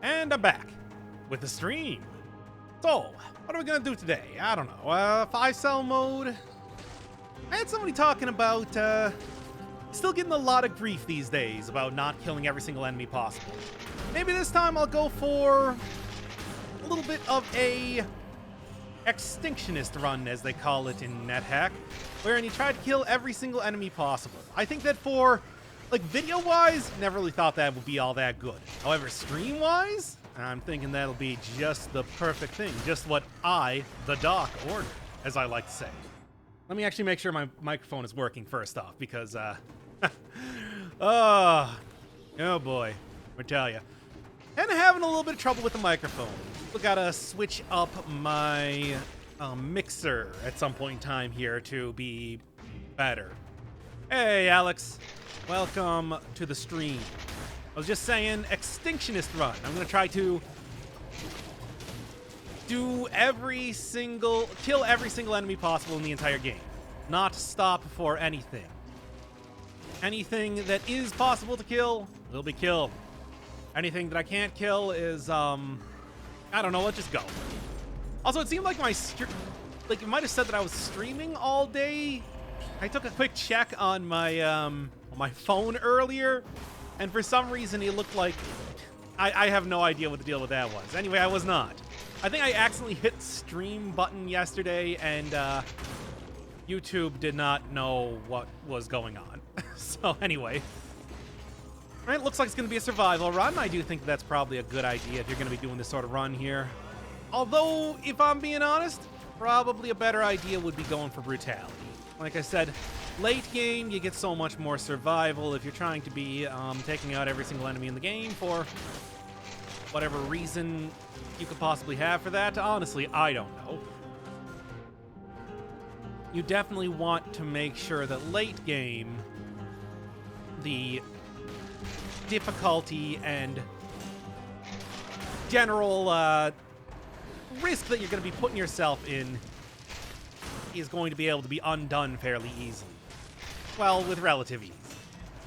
And I'm back with the stream. So, what are we gonna do today? I don't know. 5-cell mode. I had somebody talking about still getting a lot of grief these days about not killing every single enemy possible. Maybe this time I'll go for a little bit of a extinctionist run, as they call it in NetHack, wherein you try to kill every single enemy possible. I think that for, like, video-wise, never really thought that would be all that good. However, stream-wise, I'm thinking that'll be just the perfect thing. Just what I, the doc, ordered, as I like to say. Let me actually make sure my microphone is working first off, because, oh boy, I tell ya. And having a little bit of trouble with the microphone. We gotta switch up my mixer at some point in time here to be better. Hey, Alex. Welcome to the stream. I was just saying, extinctionist run. I'm gonna try to kill every single enemy possible in the entire game. Not stop for anything. Anything that is possible to kill will be killed. Anything that I can't kill is, I don't know, let's just go. Also, it seemed like it might have said that I was streaming all day. I took a quick check on my phone earlier, and for some reason it looked like I have no idea what the deal with that was. Anyway, I was not. I think I accidentally hit stream button yesterday, and YouTube did not know what was going on. So anyway. Alright, looks like it's going to be a survival run. I do think that's probably a good idea if you're going to be doing this sort of run here. Although, if I'm being honest, probably a better idea would be going for brutality. Like I said, late game, you get so much more survival if you're trying to be taking out every single enemy in the game for whatever reason you could possibly have for that. Honestly, I don't know. You definitely want to make sure that late game, the difficulty and general risk that you're going to be putting yourself in is going to be able to be undone fairly easily. Well, with relative ease.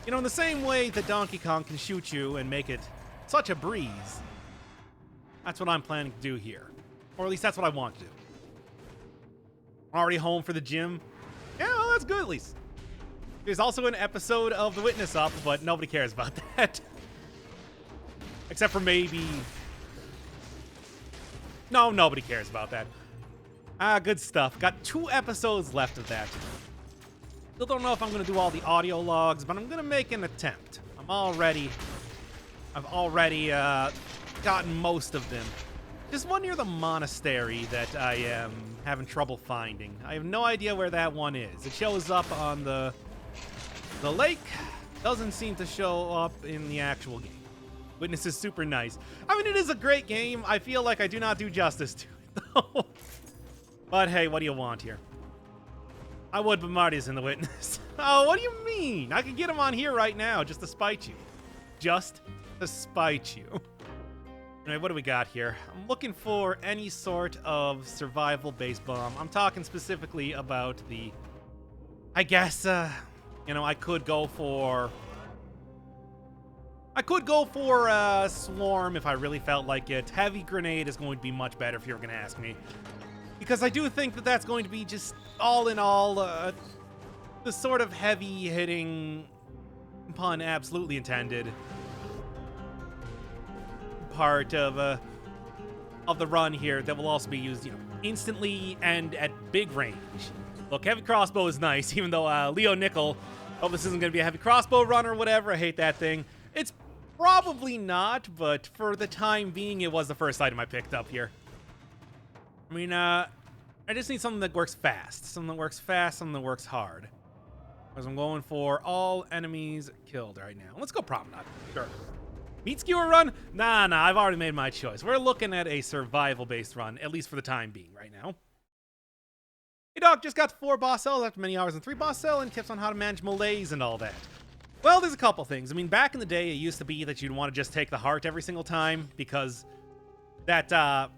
You know, in the same way that Donkey Kong can shoot you and make it such a breeze, that's what I'm planning to do here. Or at least that's what I want to do. Already home for the gym? Yeah, well, that's good at least. There's also an episode of The Witness up, but nobody cares about that. Except for maybe... No, nobody cares about that. Good stuff. Got 2 episodes left of that. Still don't know if I'm going to do all the audio logs, but I'm going to make an attempt. I've already gotten most of them. There's one near the monastery that I am having trouble finding. I have no idea where that one is. It shows up on the lake. Doesn't seem to show up in the actual game. Witness is super nice. I mean, it is a great game. I feel like I do not do justice to it, though. But hey, what do you want here? I would, but Marty's in The Witness. Oh, what do you mean? I could get him on here right now just to spite you. Just to spite you. Alright, what do we got here? I'm looking for any sort of survival-based bomb. I'm talking specifically about the... I guess, you know, I could go for Swarm if I really felt like it. Heavy Grenade is going to be much better if you're going to ask me. Because I do think that that's going to be just, all in all, the sort of heavy-hitting, pun absolutely intended, part of the run here that will also be used, you know, instantly and at big range. Look, heavy crossbow is nice, even though Leo Nickel, oh, this isn't going to be a heavy crossbow run or whatever. I hate that thing. It's probably not, but for the time being, it was the first item I picked up here. I mean, I just need something that works fast. Something that works fast, something that works hard. Because I'm going for all enemies killed right now. Let's go Promenade. Sure. Meat skewer run? Nah, I've already made my choice. We're looking at a survival-based run, at least for the time being right now. Hey, Doc, just got 4 boss cells after many hours and 3 boss cell and tips on how to manage malaise and all that. Well, there's a couple things. I mean, back in the day, it used to be that you'd want to just take the heart every single time because that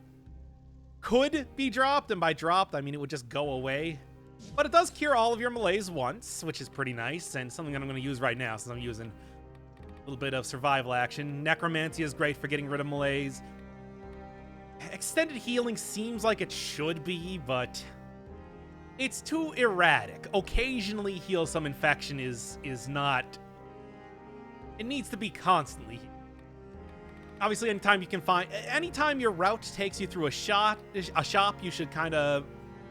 could be dropped, and by dropped, I mean it would just go away. But it does cure all of your malaise once, which is pretty nice, and something that I'm going to use right now since I'm using little bit of survival action. Necromancy is great for getting rid of malaise. Extended healing seems like it should be, but it's too erratic. Occasionally heal some infection is not... It needs to be constantly healed. Obviously, anytime your route takes you through a shop, you should kind of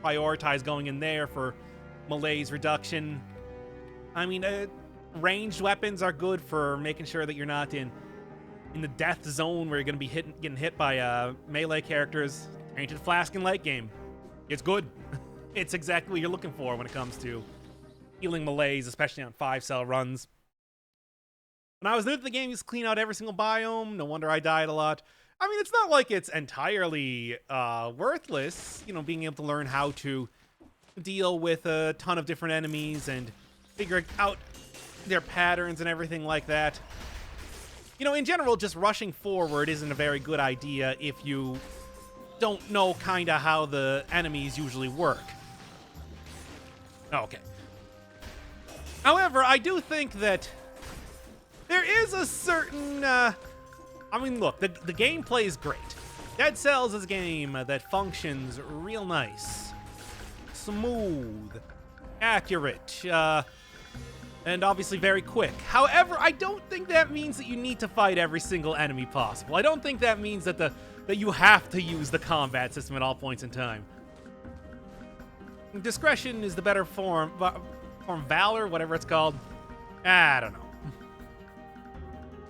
prioritize going in there for malaise reduction. I mean, ranged weapons are good for making sure that you're not in the death zone where you're going to be getting hit by melee characters. Tainted Flask in late game. It's good. It's exactly what you're looking for when it comes to healing malaise, especially on 5-cell runs. When I was new to the game, I used to clean out every single biome. No wonder I died a lot. I mean, it's not like it's entirely worthless, you know, being able to learn how to deal with a ton of different enemies and figure out their patterns and everything like that. You know, in general, just rushing forward isn't a very good idea if you don't know kind of how the enemies usually work. Okay. However, I do think that there is a certain, I mean, look, the gameplay is great. Dead Cells is a game that functions real nice. Smooth. Accurate. And obviously very quick. However, I don't think that means that you need to fight every single enemy possible. I don't think that means that you have to use the combat system at all points in time. Discretion is the better form valor, whatever it's called. I don't know.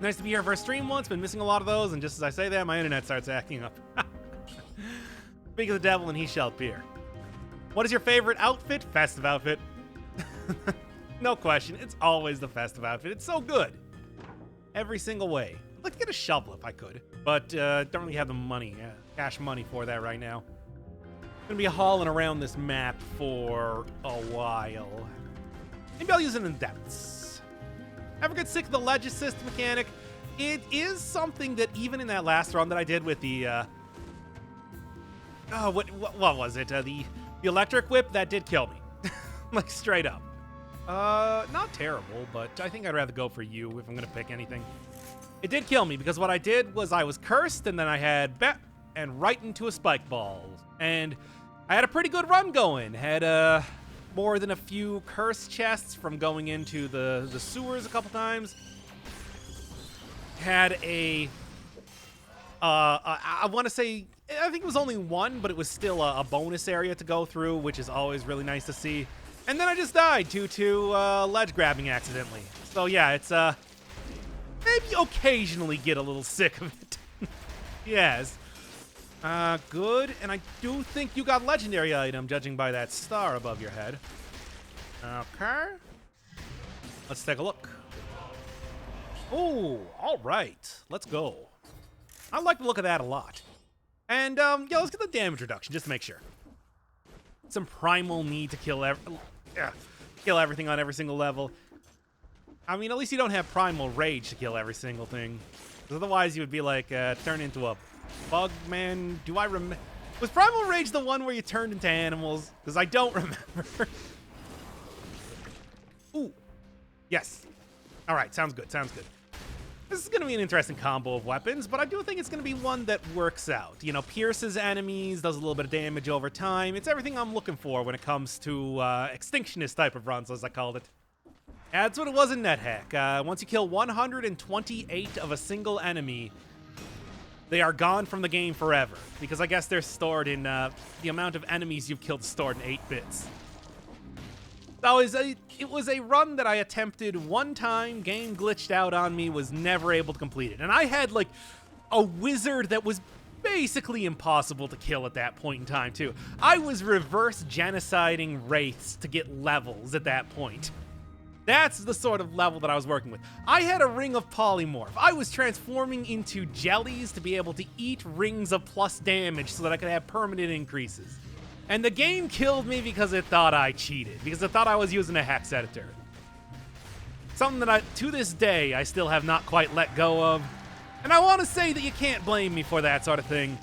Nice to be here for a stream once. Been missing a lot of those, and just as I say that, my internet starts acting up. Speak of the devil, and he shall appear. What is your favorite outfit? Festive outfit. No question. It's always the festive outfit. It's so good. Every single way. I'd like to get a shovel if I could, but don't really have the money, cash money for that right now. Gonna be hauling around this map for a while. Maybe I'll use it in depths. Ever get sick of the ledge assist mechanic? It is something that even in that last run that I did with the what was it? The electric whip, that did kill me. Like straight up. Not terrible, but I think I'd rather go for you if I'm gonna pick anything. It did kill me because what I did was I was cursed and then I had bet and right into a spike ball. And I had a pretty good run going. Had more than a few curse chests from going into the sewers a couple times. Had I want to say, I think it was only one, but it was still a bonus area to go through, which is always really nice to see. And then I just died due to ledge grabbing accidentally. So yeah, it's maybe occasionally get a little sick of it. Yes. Good. And I do think you got legendary item, judging by that star above your head. Okay. Let's take a look. Oh, all right. Let's go. I like the look of that a lot. And yeah, let's get the damage reduction just to make sure. Some primal need to kill everything on every single level. I mean, at least you don't have primal rage to kill every single thing. Because otherwise you would be like, turn into a bug man. Do I remember? Was primal rage the one where you turned into animals? Because I don't remember. Ooh. Yes. All right, sounds good, sounds good. This is going to be an interesting combo of weapons, but I do think it's going to be one that works out. You know, pierces enemies, does a little bit of damage over time. It's everything I'm looking for when it comes to extinctionist type of runs, as I called it. That's what it was in NetHack. Once you kill 128 of a single enemy, they are gone from the game forever. Because I guess they're stored in, the amount of enemies you've killed stored in 8 bits. So it was a run that I attempted one time, game glitched out on me, was never able to complete it. And I had, like, a wizard that was basically impossible to kill at that point in time, too. I was reverse genociding wraiths to get levels at that point. That's the sort of level that I was working with. I had a ring of polymorph. I was transforming into jellies to be able to eat rings of plus damage so that I could have permanent increases. And the game killed me because it thought I cheated, because it thought I was using a hex editor. Something that to this day, I still have not quite let go of. And I want to say that you can't blame me for that sort of thing.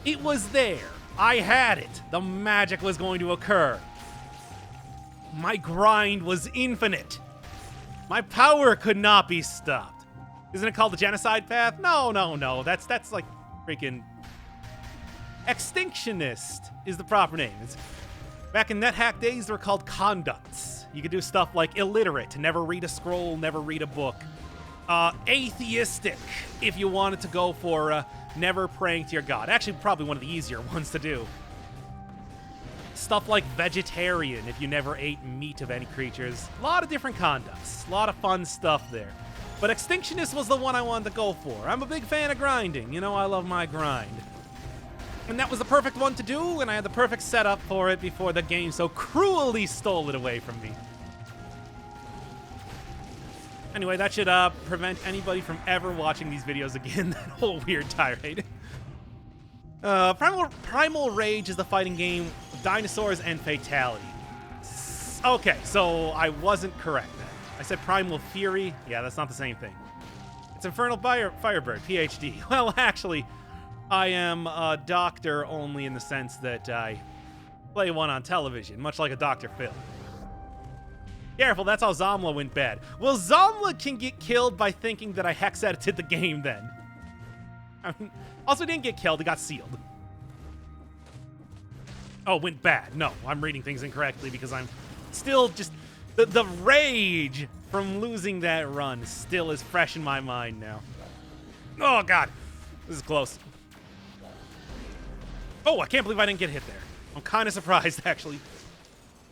It was there. I had it. The magic was going to occur. My grind was infinite. My power could not be stopped. Isn't it called the genocide path? No, no, no. That's like freaking extinctionist is the proper name. Back in NetHack days, they were called conducts. You could do stuff like illiterate, never read a scroll, never read a book. Atheistic, if you wanted to go for never praying to your god. Actually, probably one of the easier ones to do. Stuff like vegetarian, if you never ate meat of any creatures. A lot of different conducts. A lot of fun stuff there. But extinctionist was the one I wanted to go for. I'm a big fan of grinding. You know, I love my grind. And that was the perfect one to do, and I had the perfect setup for it before the game so cruelly stole it away from me. Anyway, that should prevent anybody from ever watching these videos again. That whole weird tirade. Primal Rage is the fighting game of dinosaurs and fatality. Okay, so I wasn't correct then. I said Primal Fury. Yeah, that's not the same thing. It's Infernal Firebird, PhD. Well, actually, I am a doctor only in the sense that I play one on television, much like a Dr. Phil. Careful, that's how Zomla went bad. Well, Zomla can get killed by thinking that I hex edited the game then. I mean, also didn't get killed, it got sealed. Oh, went bad. No, I'm reading things incorrectly because I'm still just... The rage from losing that run still is fresh in my mind now. Oh, God. This is close. Oh, I can't believe I didn't get hit there. I'm kind of surprised, actually.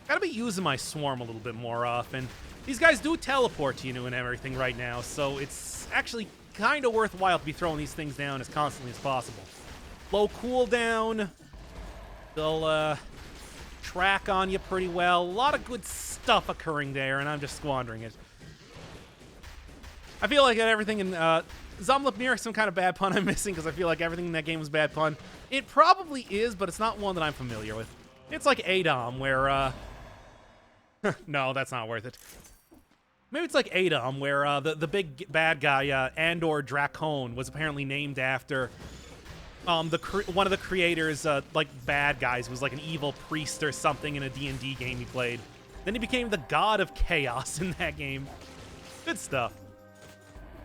Gotta be using my swarm a little bit more often. These guys do teleport to you and everything right now, so it's actually kind of worthwhile to be throwing these things down as constantly as possible. Low cooldown. They'll track on you pretty well. A lot of good stuff occurring there, and I'm just squandering it. I feel like everything in Zomlipnir is some kind of bad pun I'm missing because I feel like everything in that game was bad pun. It probably is, but it's not one that I'm familiar with. It's like Adom, where no, that's not worth it. Maybe it's like Adom, where the big bad guy, Andor Dracone, was apparently named after one of the creators, like bad guys, was like an evil priest or something in a D&D game he played. Then he became the god of chaos in that game. Good stuff.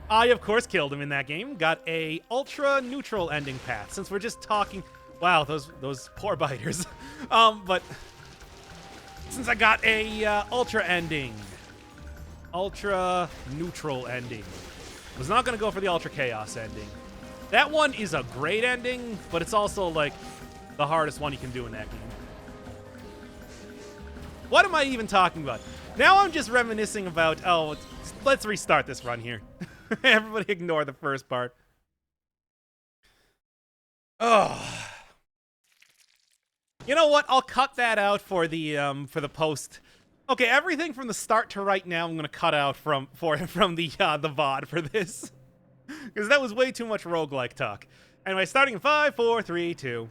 I, of course, killed him in that game. Got a ultra neutral ending path. Since we're just talking, wow, those poor biters. But since I got a ultra ending, ultra neutral ending, was not gonna go for the ultra chaos ending. That one is a great ending, but it's also like the hardest one you can do in that game. What am I even talking about? Now I'm just reminiscing about, oh, let's restart this run here. Everybody ignore the first part. Oh. You know what? I'll cut that out for the post. Okay, everything from the start to right now I'm gonna cut out from the VOD for this. Because that was way too much roguelike talk. Anyway, starting in 5, 4, 3, 2.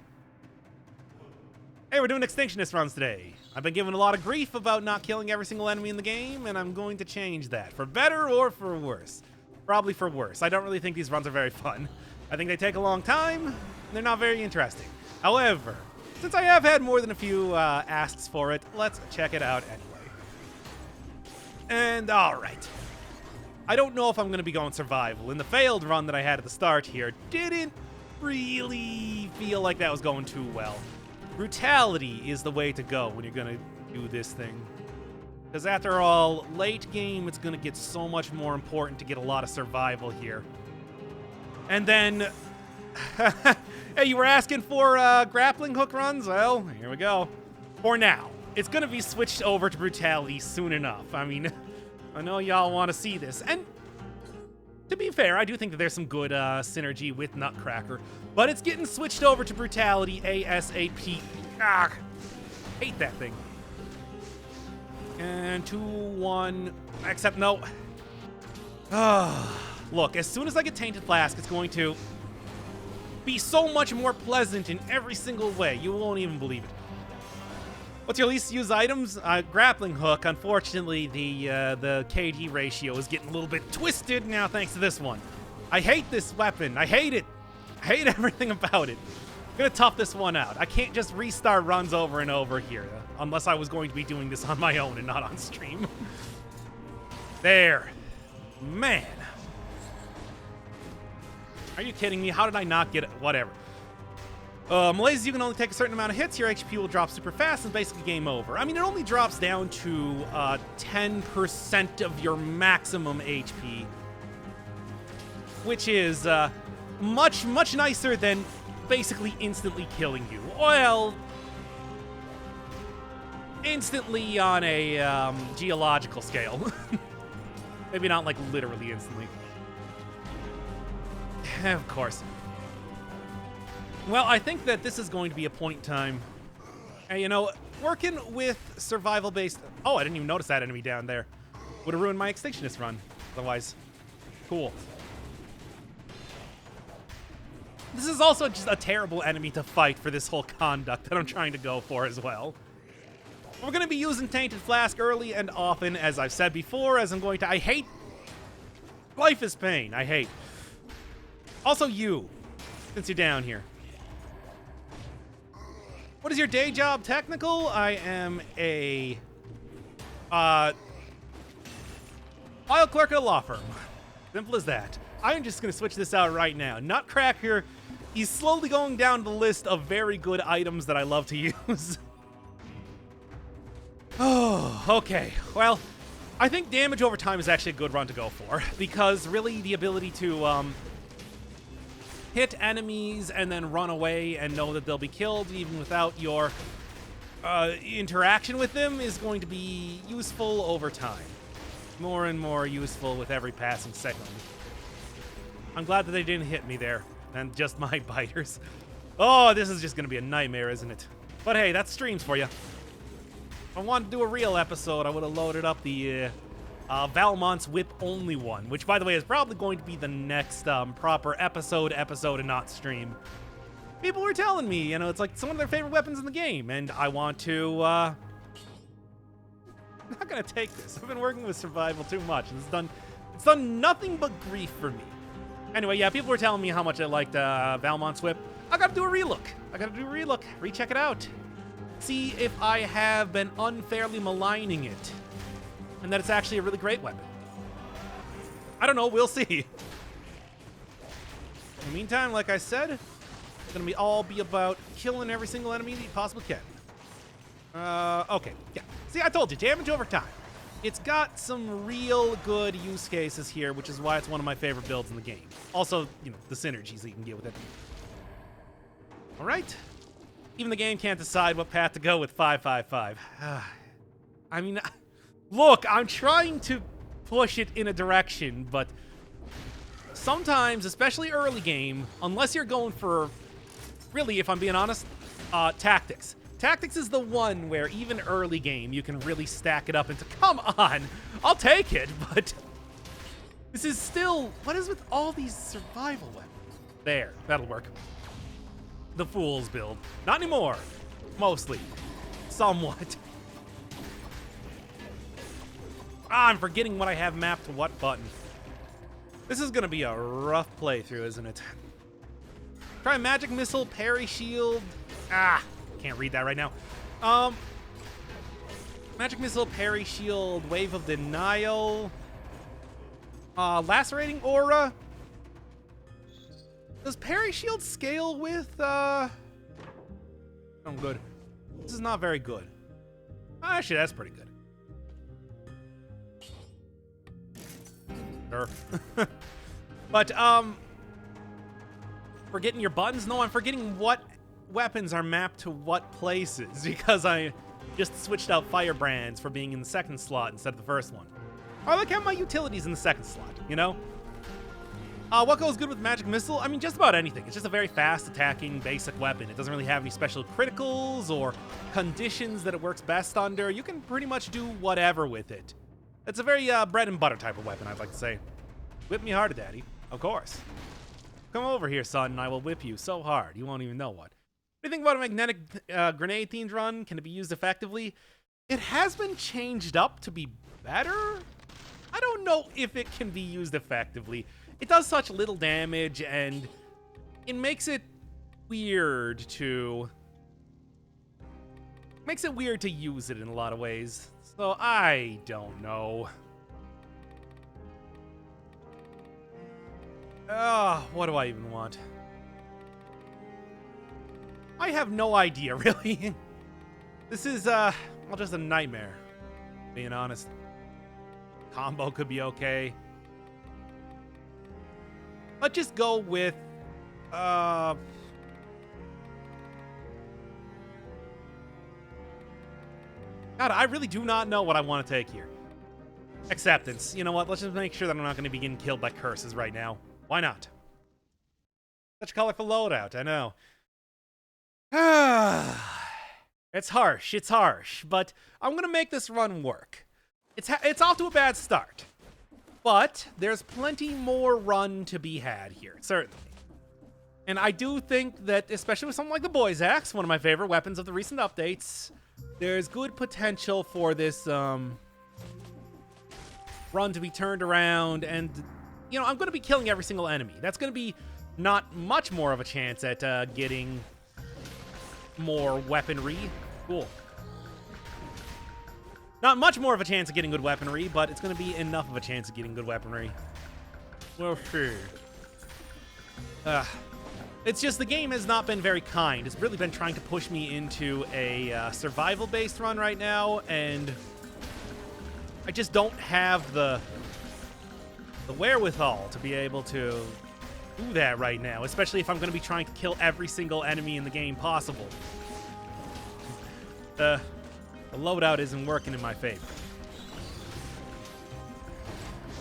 Hey, we're doing Extinctionist runs today. I've been given a lot of grief about not killing every single enemy in the game, and I'm going to change that. For better or for worse? Probably for worse. I don't really think these runs are very fun. I think they take a long time, and they're not very interesting. However, since I have had more than a few asks for it, let's check it out anyway. And alright. I don't know if I'm going to be going survival. In the failed run that I had at the start here, didn't really feel like that was going too well. Brutality is the way to go when you're going to do this thing. Because after all, late game, it's going to get so much more important to get a lot of survival here. And then, hey, you were asking for grappling hook runs? Well, here we go. For now. It's going to be switched over to brutality soon enough. I mean, I know y'all want to see this. And to be fair, I do think that there's some good synergy with Nutcracker. But it's getting switched over to brutality ASAP. Ah, hate that thing. And 2, 1, except no. Look, as soon as I get Tainted Flask, it's going to be so much more pleasant in every single way. You won't even believe it. What's your least used items? Grappling hook. Unfortunately, the KD ratio is getting a little bit twisted now thanks to this one. I hate this weapon. I hate it. I hate everything about it. I'm gonna tough this one out. I can't just restart runs over and over here, unless I was going to be doing this on my own and not on stream. There. Man. Are you kidding me? How did I not get it? Whatever. Malaise, you can only take a certain amount of hits. Your HP will drop super fast and basically game over. I mean, it only drops down to 10% of your maximum HP, which is much, much nicer than basically instantly killing you. Well, instantly on a geological scale. Maybe not like literally instantly. Of course. Well, I think that this is going to be a point in time. And, you know, working with survival-based... Oh, I didn't even notice that enemy down there. Would have ruined my Extinctionist run. Otherwise, cool. This is also just a terrible enemy to fight for this whole conduct that I'm trying to go for as well. We're going to be using Tainted Flask early and often, as I've said before, as I'm going to... I hate... Life is pain. I hate. Also you, since you're down here. What is your day job? Technical? I am a file clerk at a law firm. Simple as that. I'm just going to switch this out right now. Nutcracker, he's slowly going down the list of very good items that I love to use. Oh, okay. Well, I think damage over time is actually a good run to go for, because really the ability to hit enemies and then run away and know that they'll be killed even without your interaction with them is going to be useful over time. More and more useful with every passing second. I'm glad that they didn't hit me there, and just my biters. Oh, this is just going to be a nightmare, isn't it? But hey, that's streams for you. If I wanted to do a real episode, I would have loaded up the Valmont's Whip only one, which, by the way, is probably going to be the next proper episode and not stream. People were telling me, you know, it's like some of their favorite weapons in the game, and I want to, I'm not gonna take this. I've been working with survival too much, and it's done nothing but grief for me. Anyway, yeah, people were telling me how much I liked Valmont's Whip. I gotta do a relook. Recheck it out. See if I have been unfairly maligning it, and that it's actually a really great weapon. I don't know, we'll see. In the meantime, like I said, it's gonna be about killing every single enemy that you possibly can. Okay, yeah. See, I told you, damage over time. It's got some real good use cases here, which is why it's one of my favorite builds in the game. Also, you know, the synergies that you can get with it. All right. Even the game can't decide what path to go with 555. I mean, look, I'm trying to push it in a direction, but sometimes, especially early game, unless you're going for, really, if I'm being honest, tactics. Tactics is the one where even early game you can really stack it up into, come on, I'll take it, but this is still, what is with all these survival weapons? There, that'll work. The Fool's build. Not anymore. Mostly. Somewhat. I'm forgetting what I have mapped to what button. This is gonna be a rough playthrough, isn't it? Try Magic Missile, Parry Shield. Can't read that right now. Magic Missile, Parry Shield, Wave of Denial. Lacerating Aura. Does Parry Shield scale with, Oh, good. This is not very good. Actually, that's pretty good. Sure. But, forgetting your buttons? No, I'm forgetting what weapons are mapped to what places, because I just switched out Firebrands for being in the second slot instead of the first one. I like having my utilities in the second slot, you know? What goes good with Magic Missile? I mean, just about anything. It's just a very fast attacking basic weapon. It doesn't really have any special criticals or conditions that it works best under. You can pretty much do whatever with it. It's a very bread and butter type of weapon, I'd like to say. Whip me harder, Daddy. Of course. Come over here, son, and I will whip you so hard you won't even know what. What do you think about a magnetic grenade themed run? Can it be used effectively? It has been changed up to be better. I don't know if it can be used effectively. It does such little damage, and it makes it weird to... Makes it weird to use it in a lot of ways. So, I don't know. Oh, what do I even want? I have no idea, really. This is, well, just a nightmare, being honest. Combo could be okay. Let's just go with, God, I really do not know what I want to take here. Acceptance. You know what? Let's just make sure that I'm not going to be getting killed by curses right now. Why not? Such a colorful loadout, I know. It's harsh, but I'm going to make this run work. It's off to a bad start, but there's plenty more run to be had here, certainly. And I do think that, especially with something like the Boys Axe, one of my favorite weapons of the recent updates, there's good potential for this run to be turned around, and, you know, I'm going to be killing every single enemy. That's going to be not much more of a chance at getting more weaponry. Cool. Not much more of a chance of getting good weaponry, but it's going to be enough of a chance of getting good weaponry. Well, sure. It's just the game has not been very kind. It's really been trying to push me into a survival-based run right now, and I just don't have the wherewithal to be able to do that right now, especially if I'm going to be trying to kill every single enemy in the game possible. The loadout isn't working in my favor.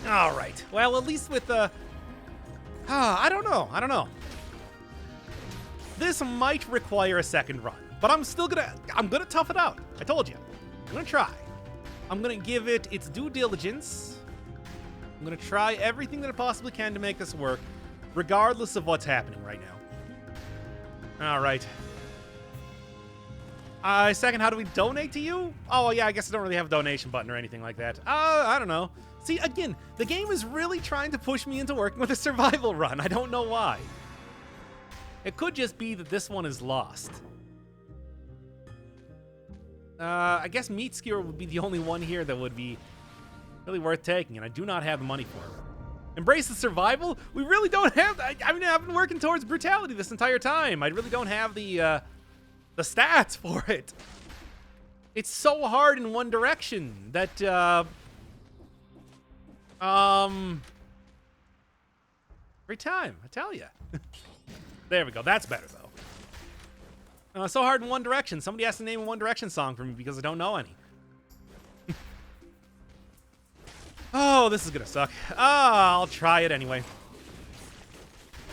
All right. Well, at least with the... I don't know. This might require a second run, but I'm gonna tough it out. I told you. I'm gonna try. I'm gonna give it its due diligence. I'm gonna try everything that I possibly can to make this work, regardless of what's happening right now. All right. Second, how do we donate to you? Oh, yeah, I guess I don't really have a donation button or anything like that. I don't know. See, again, the game is really trying to push me into working with a survival run. I don't know why. It could just be that this one is lost. I guess Meat Skewer would be the only one here that would be really worth taking, and I do not have the money for it. Embrace the survival? We really don't have... I mean, I've been working towards brutality this entire time. I really don't have the stats for it. It's so hard in one direction that, every time, I tell you. There we go. That's better, though. So hard in one direction. Somebody has to name a One Direction song for me because I don't know any. Oh, this is gonna suck. I'll try it anyway.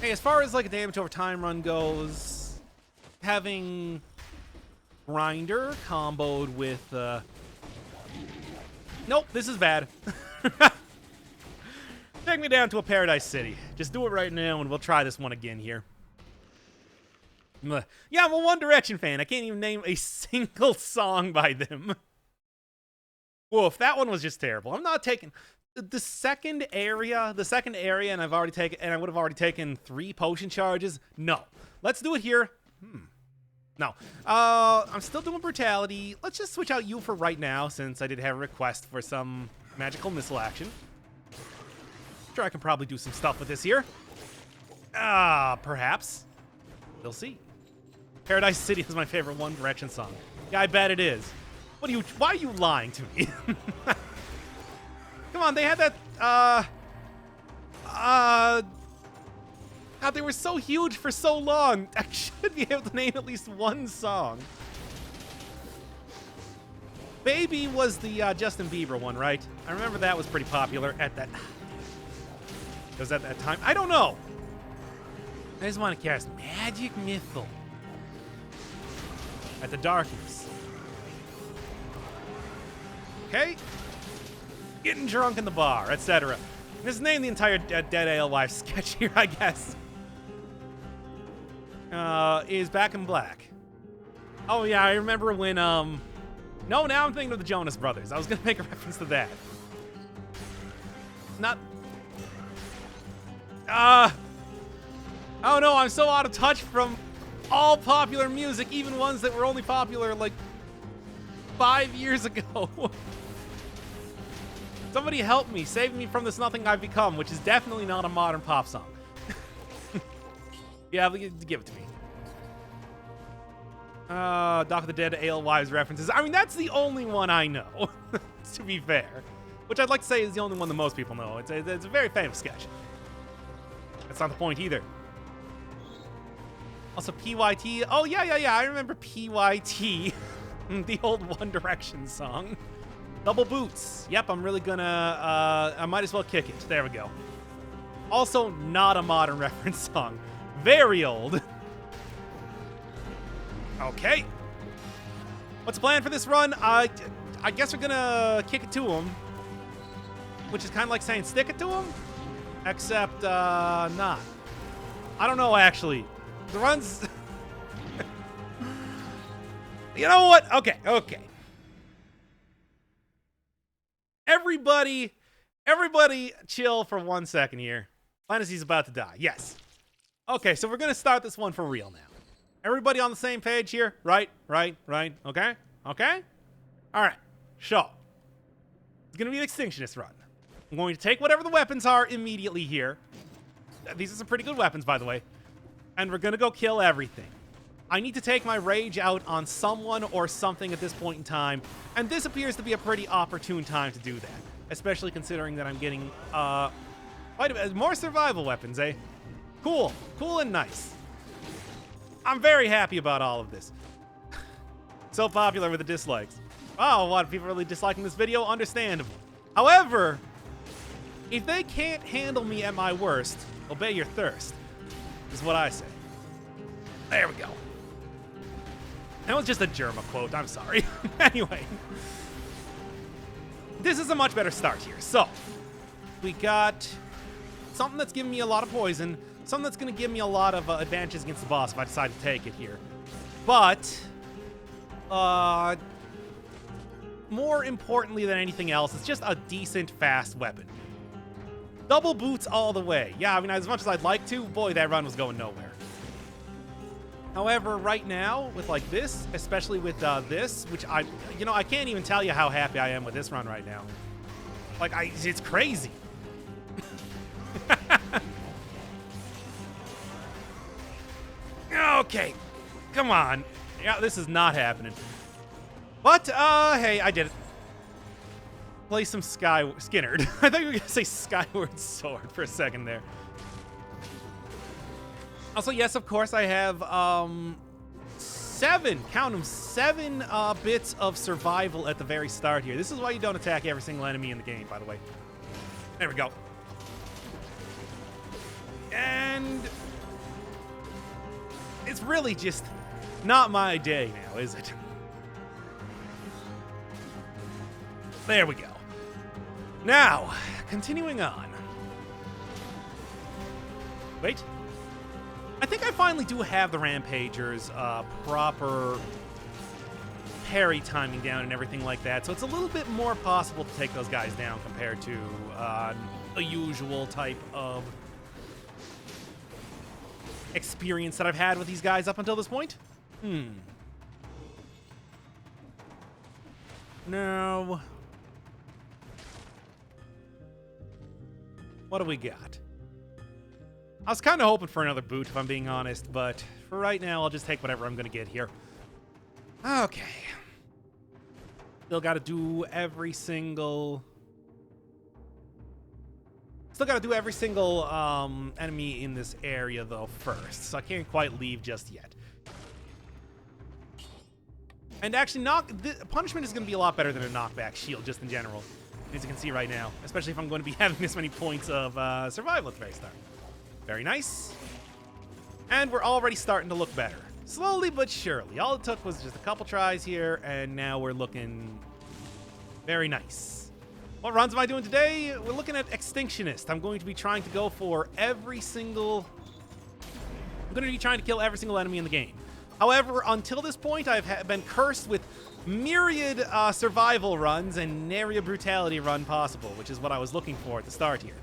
Hey, as far as like a damage over time run goes, having Grinder comboed with nope, this is bad. Take me down to a Paradise City. Just do it right now and we'll try this one again here. Yeah, I'm a One Direction fan. I can't even name a single song by them. Woof, that one was just terrible. I'm not taking the second area, and I would have already taken 3 potion charges. No. Let's do it here. No. I'm still doing brutality. Let's just switch out you for right now, since I did have a request for some magical missile action. Sure, I can probably do some stuff with this here. Perhaps. We'll see. Paradise City is my favorite One Direction song. Yeah, I bet it is. Why are you lying to me? Come on, they had that, God, they were so huge for so long. I should be able to name at least one song. Baby was the Justin Bieber one, right? I remember that was pretty popular at that... Was at that time? I don't know. I just want to cast Magic Missile at the darkness. Okay. Getting drunk in the bar, etc. Just name the entire Dead Alewife sketch here, I guess. Is Back in Black. Oh, yeah, I remember when, No, now I'm thinking of the Jonas Brothers. I was gonna make a reference to that. Not... Oh no, I'm so out of touch from all popular music, even ones that were only popular, like, 5 years ago. Somebody help me. Save me from this nothing I've become, which is definitely not a modern pop song. Yeah, give it to me. Dock of the Dead, Alewives references. I mean, that's the only one I know, to be fair. Which I'd like to say is the only one that most people know. It's a very famous sketch. That's not the point either. Also, PYT. Oh, yeah. I remember PYT. The old One Direction song. Double Boots. Yep, I'm really gonna... I might as well kick it. There we go. Also, not a modern reference song. Very old. Okay. What's the plan for this run? I guess we're gonna kick it to him. Which is kind of like saying stick it to him. Except, not. I don't know, actually. The run's... You know what? Okay. Everybody chill for 1 second here. Fantasy's about to die. Yes. Okay, so we're going to start this one for real now. Everybody on the same page here? Right. Okay? All right. So, it's going to be an Extinctionist run. I'm going to take whatever the weapons are immediately here. These are some pretty good weapons, by the way. And we're going to go kill everything. I need to take my rage out on someone or something at this point in time. And this appears to be a pretty opportune time to do that. Especially considering that I'm getting quite a bit more survival weapons, eh? Cool and nice. I'm very happy about all of this. So popular with the dislikes. Oh, what? People really disliking this video? Understandable. However, if they can't handle me at my worst, obey your thirst, is what I say. There we go. That was just a Germa quote. I'm sorry. Anyway. This is a much better start here. So, we got something that's giving me a lot of poison. Something that's going to give me a lot of advantages against the boss if I decide to take it here. But, more importantly than anything else, it's just a decent, fast weapon. Double boots all the way. Yeah, I mean, as much as I'd like to, boy, that run was going nowhere. However, right now, with like this, especially with this, which I can't even tell you how happy I am with this run right now. Like, it's crazy. Okay, come on. Yeah, this is not happening. But, hey, I did it. Play some Skinnerd. I thought you were gonna say Skyward Sword for a second there. Also, yes, of course, I have, 7 bits of survival at the very start here. This is why you don't attack every single enemy in the game, by the way. There we go. And it's really just not my day now, is it? There we go. Now, continuing on. Wait. I think I finally do have the Rampager's proper parry timing down and everything like that, so it's a little bit more possible to take those guys down compared to a usual type of experience that I've had with these guys up until this point. No. What do we got? I was kind of hoping for another boot, if I'm being honest, but for right now, I'll just take whatever I'm going to get here. Okay. Still got to do every single... enemy in this area, though, first. So I can't quite leave just yet. And actually, punishment is going to be a lot better than a knockback shield, just in general. As you can see right now. Especially if I'm going to be having this many points of survival at the very start. Very nice. And we're already starting to look better. Slowly but surely. All it took was just a couple tries here, and now we're looking very nice. What runs am I doing today? We're looking at Extinctionist. I'm going to be trying to go for every single... I'm going to be trying to kill every single enemy in the game. However, until this point, I've been cursed with myriad survival runs and nary a brutality run possible, which is what I was looking for at the start here.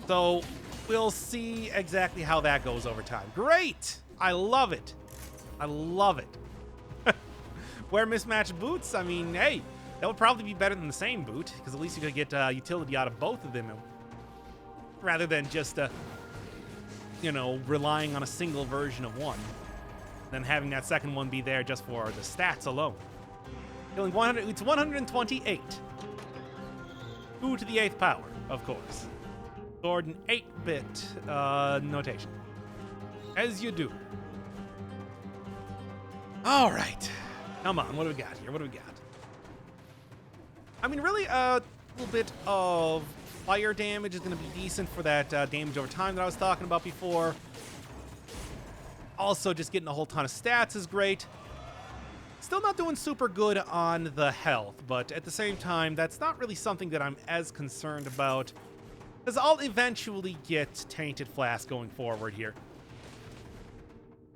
So, we'll see exactly how that goes over time. Great! I love it. I love it. Wear mismatched boots? I mean, hey, that would probably be better than the same boot, because at least you could get utility out of both of them, rather than just you know, relying on a single version of one, than having that second one be there just for the stats alone. Killing 100, it's 128. 2 to the 8th power, of course. Stored in 8-bit notation. As you do. All right. Come on, what do we got here? What do we got? I mean, really, a little bit of fire damage is going to be decent for that damage over time that I was talking about before. Also, just getting a whole ton of stats is great. Still not doing super good on the health, but at the same time, that's not really something that I'm as concerned about, because I'll eventually get Tainted Flask going forward here.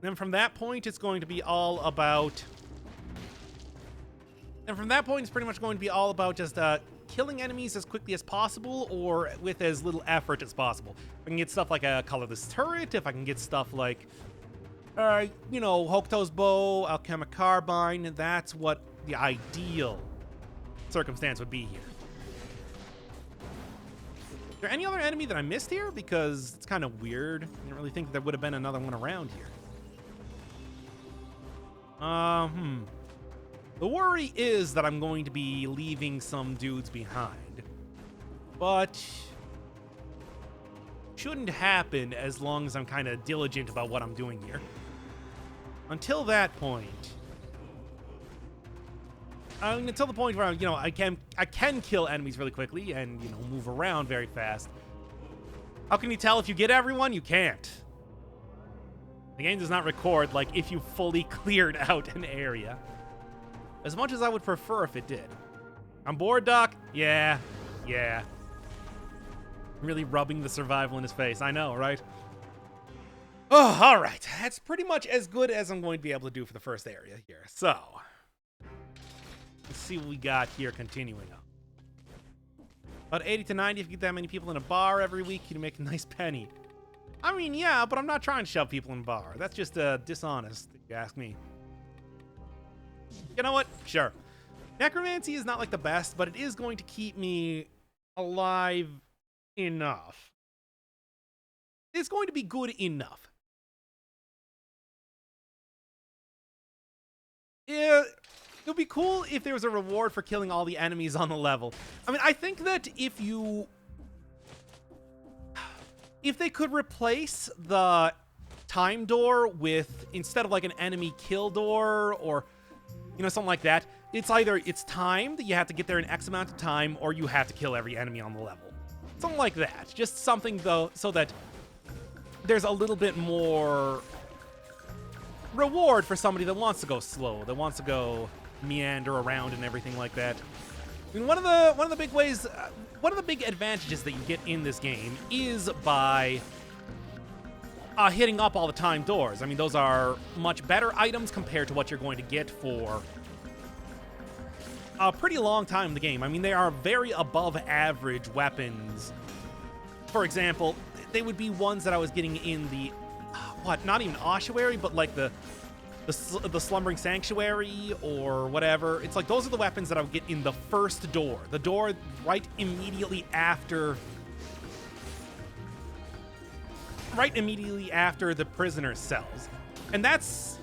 Then from that point, it's going to be all about... And from that point, it's pretty much going to be all about just killing enemies as quickly as possible or with as little effort as possible. If I can get stuff like a colorless turret, if I can get stuff like, you know, Hokuto's bow, alchemic carbine, that's what the ideal circumstance would be here. Is there any other enemy that I missed here? Because it's kind of weird. I didn't really think that there would have been another one around here. The worry is that I'm going to be leaving some dudes behind. But shouldn't happen as long as I'm kind of diligent about what I'm doing here. Until that point, until the point where, you know, I can kill enemies really quickly and, you know, move around very fast. How can you tell if you get everyone? You can't. The game does not record, like, if you fully cleared out an area. As much as I would prefer if it did. I'm bored, Doc? Yeah. Really rubbing the survival in his face. I know, right? Oh, all right. That's pretty much as good as I'm going to be able to do for the first area here. So, let's see what we got here continuing on. About 80 to 90 if you get that many people in a bar every week, you make a nice penny. I mean, yeah, but I'm not trying to shove people in a bar. That's just dishonest, if you ask me. You know what? Sure. Necromancy is not like the best, but it is going to keep me alive enough. It's going to be good enough. Yeah, it would be cool if there was a reward for killing all the enemies on the level. I mean, I think that if they could replace the time door with, instead of like an enemy kill door or, you know, something like that, it's either it's timed, you have to get there in X amount of time, or you have to kill every enemy on the level. Something like that. Just something, though, so that there's a little bit more reward for somebody that wants to go slow, that wants to go meander around and everything like that. I mean, one of the big ways, one of the big advantages that you get in this game is by hitting up all the time doors. I mean, those are much better items compared to what you're going to get for a pretty long time in the game. I mean, they are very above average weapons. For example, they would be ones that I was getting in the, not even ossuary, but like the slumbering sanctuary or whatever. It's like those are the weapons that I would get in the first door. The door right immediately after the prisoner's cells. And that's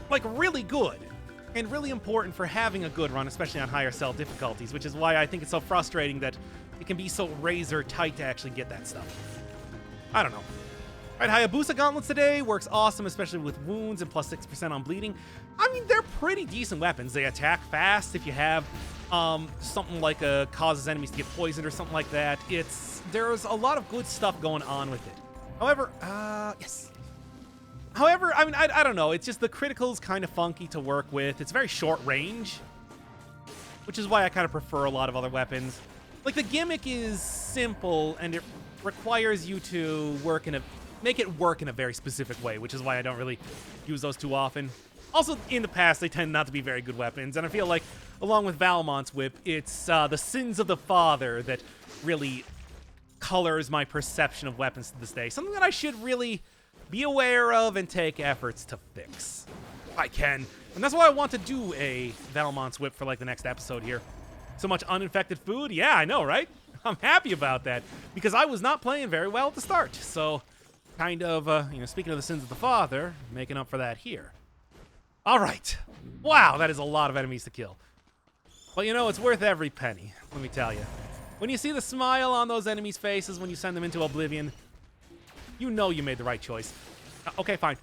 like really good and really important for having a good run, especially on higher cell difficulties, which is why I think it's so frustrating that it can be so razor tight to actually get that stuff. I don't know. All right, Hayabusa gauntlets today works awesome, especially with wounds and plus 6% on bleeding. I mean, they're pretty decent weapons. They attack fast. If you have something like causes enemies to get poisoned or something like that, there's a lot of good stuff going on with it. However, yes. However, I mean, I don't know. It's just the critical's kind of funky to work with. It's very short range, which is why I kind of prefer a lot of other weapons. Like, the gimmick is simple, and it requires you to make it work in a very specific way, which is why I don't really use those too often. Also, in the past, they tend not to be very good weapons, and I feel like, along with Valmont's whip, it's the sins of the father that really colors my perception of weapons to this day. Something that I should really be aware of and take efforts to fix. I can. And that's why I want to do a Valmont's whip for, like, the next episode here. So much uninfected food? Yeah, I know, right? I'm happy about that, because I was not playing very well at the start, so kind of, speaking of the sins of the father, making up for that here. All right. Wow, that is a lot of enemies to kill. But it's worth every penny, let me tell you. When you see the smile on those enemies' faces when you send them into oblivion, you know you made the right choice. Okay, fine.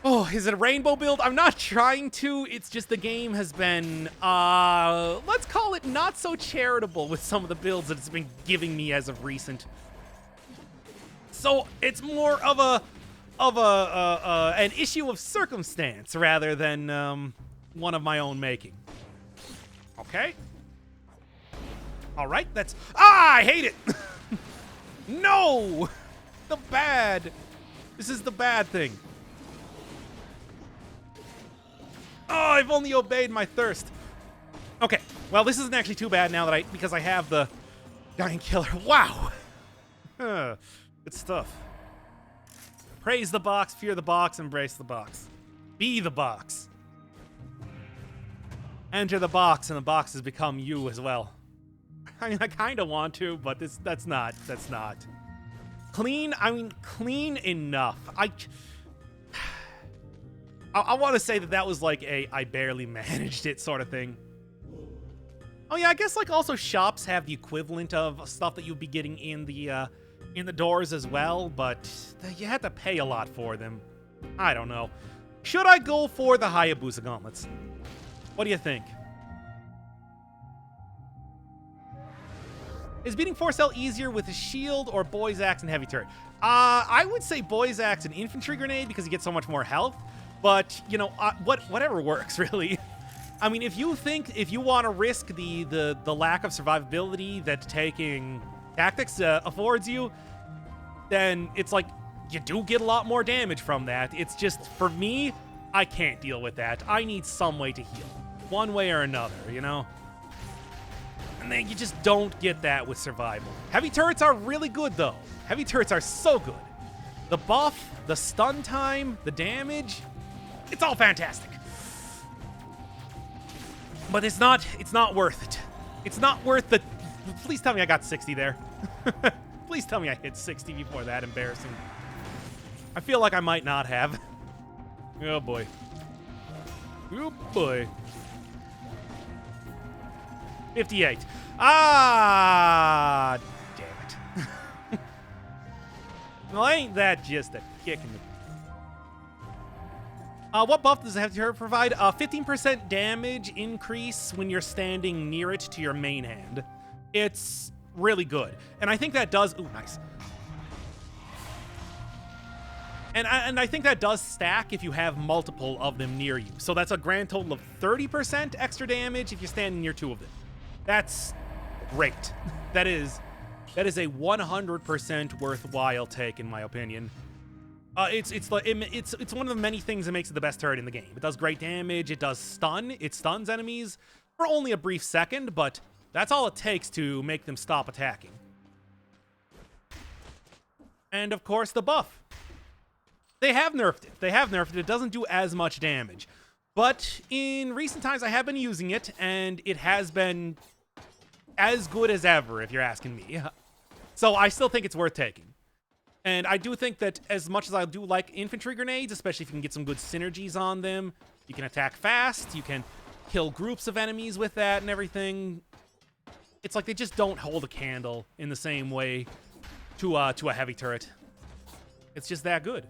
Oh, is it a rainbow build? I'm not trying to. It's just the game has been, let's call it not so charitable with some of the builds that it's been giving me as of recent. So it's more of an issue of circumstance rather than one of my own making. Okay. All right, that's... I hate it! No! The bad. This is the bad thing. Oh, I've only obeyed my thirst. Okay, well, this isn't actually too bad now that because I have the Giant Killer. Wow! Good stuff. Praise the box, fear the box, embrace the box. Be the box. Enter the box, and the box has become you as well. I mean, I kind of want to, but that's not. Clean, I mean, clean enough. I want to say that was like I barely managed it sort of thing. Oh yeah, I guess like also shops have the equivalent of stuff that you'd be getting in the doors as well, but you had to pay a lot for them. I don't know. Should I go for the Hayabusa gauntlets? What do you think? Is beating 4-cell easier with a shield or Boy's Axe and Heavy Turret? I would say Boy's Axe and Infantry Grenade because you get so much more health. But, whatever works, really. I mean, if you want to risk the lack of survivability that taking tactics affords you, then it's like you do get a lot more damage from that. It's just, for me, I can't deal with that. I need some way to heal. One way or another, And then you just don't get that with survival. Heavy turrets are really good, though. Heavy turrets are so good. The buff, the stun time, the damage, it's all fantastic. But it's not worth it. It's not worth the... Please tell me I got 60 there. Please tell me I hit 60 before that. Embarrassing. I feel like I might not have. Oh, boy. Oh, boy. 58. Ah, damn it. Well, ain't that just a kick in the... What buff does the Heavy Turret provide? 15% damage increase when you're standing near it to your main hand. It's really good. And I think that does... Ooh, nice. And I think that does stack if you have multiple of them near you. So that's a grand total of 30% extra damage if you're standing near two of them. That's great. That is a 100% worthwhile take, in my opinion. It's one of the many things that makes it the best turret in the game. It does great damage. It does stun. It stuns enemies for only a brief second, but that's all it takes to make them stop attacking. And of course, the buff. They have nerfed it. It doesn't do as much damage. But in recent times, I have been using it, and it has been as good as ever, if you're asking me. So I still think it's worth taking. And I do think that as much as I do like infantry grenades, especially if you can get some good synergies on them, you can attack fast, you can kill groups of enemies with that and everything. It's like they just don't hold a candle in the same way to a heavy turret. It's just that good.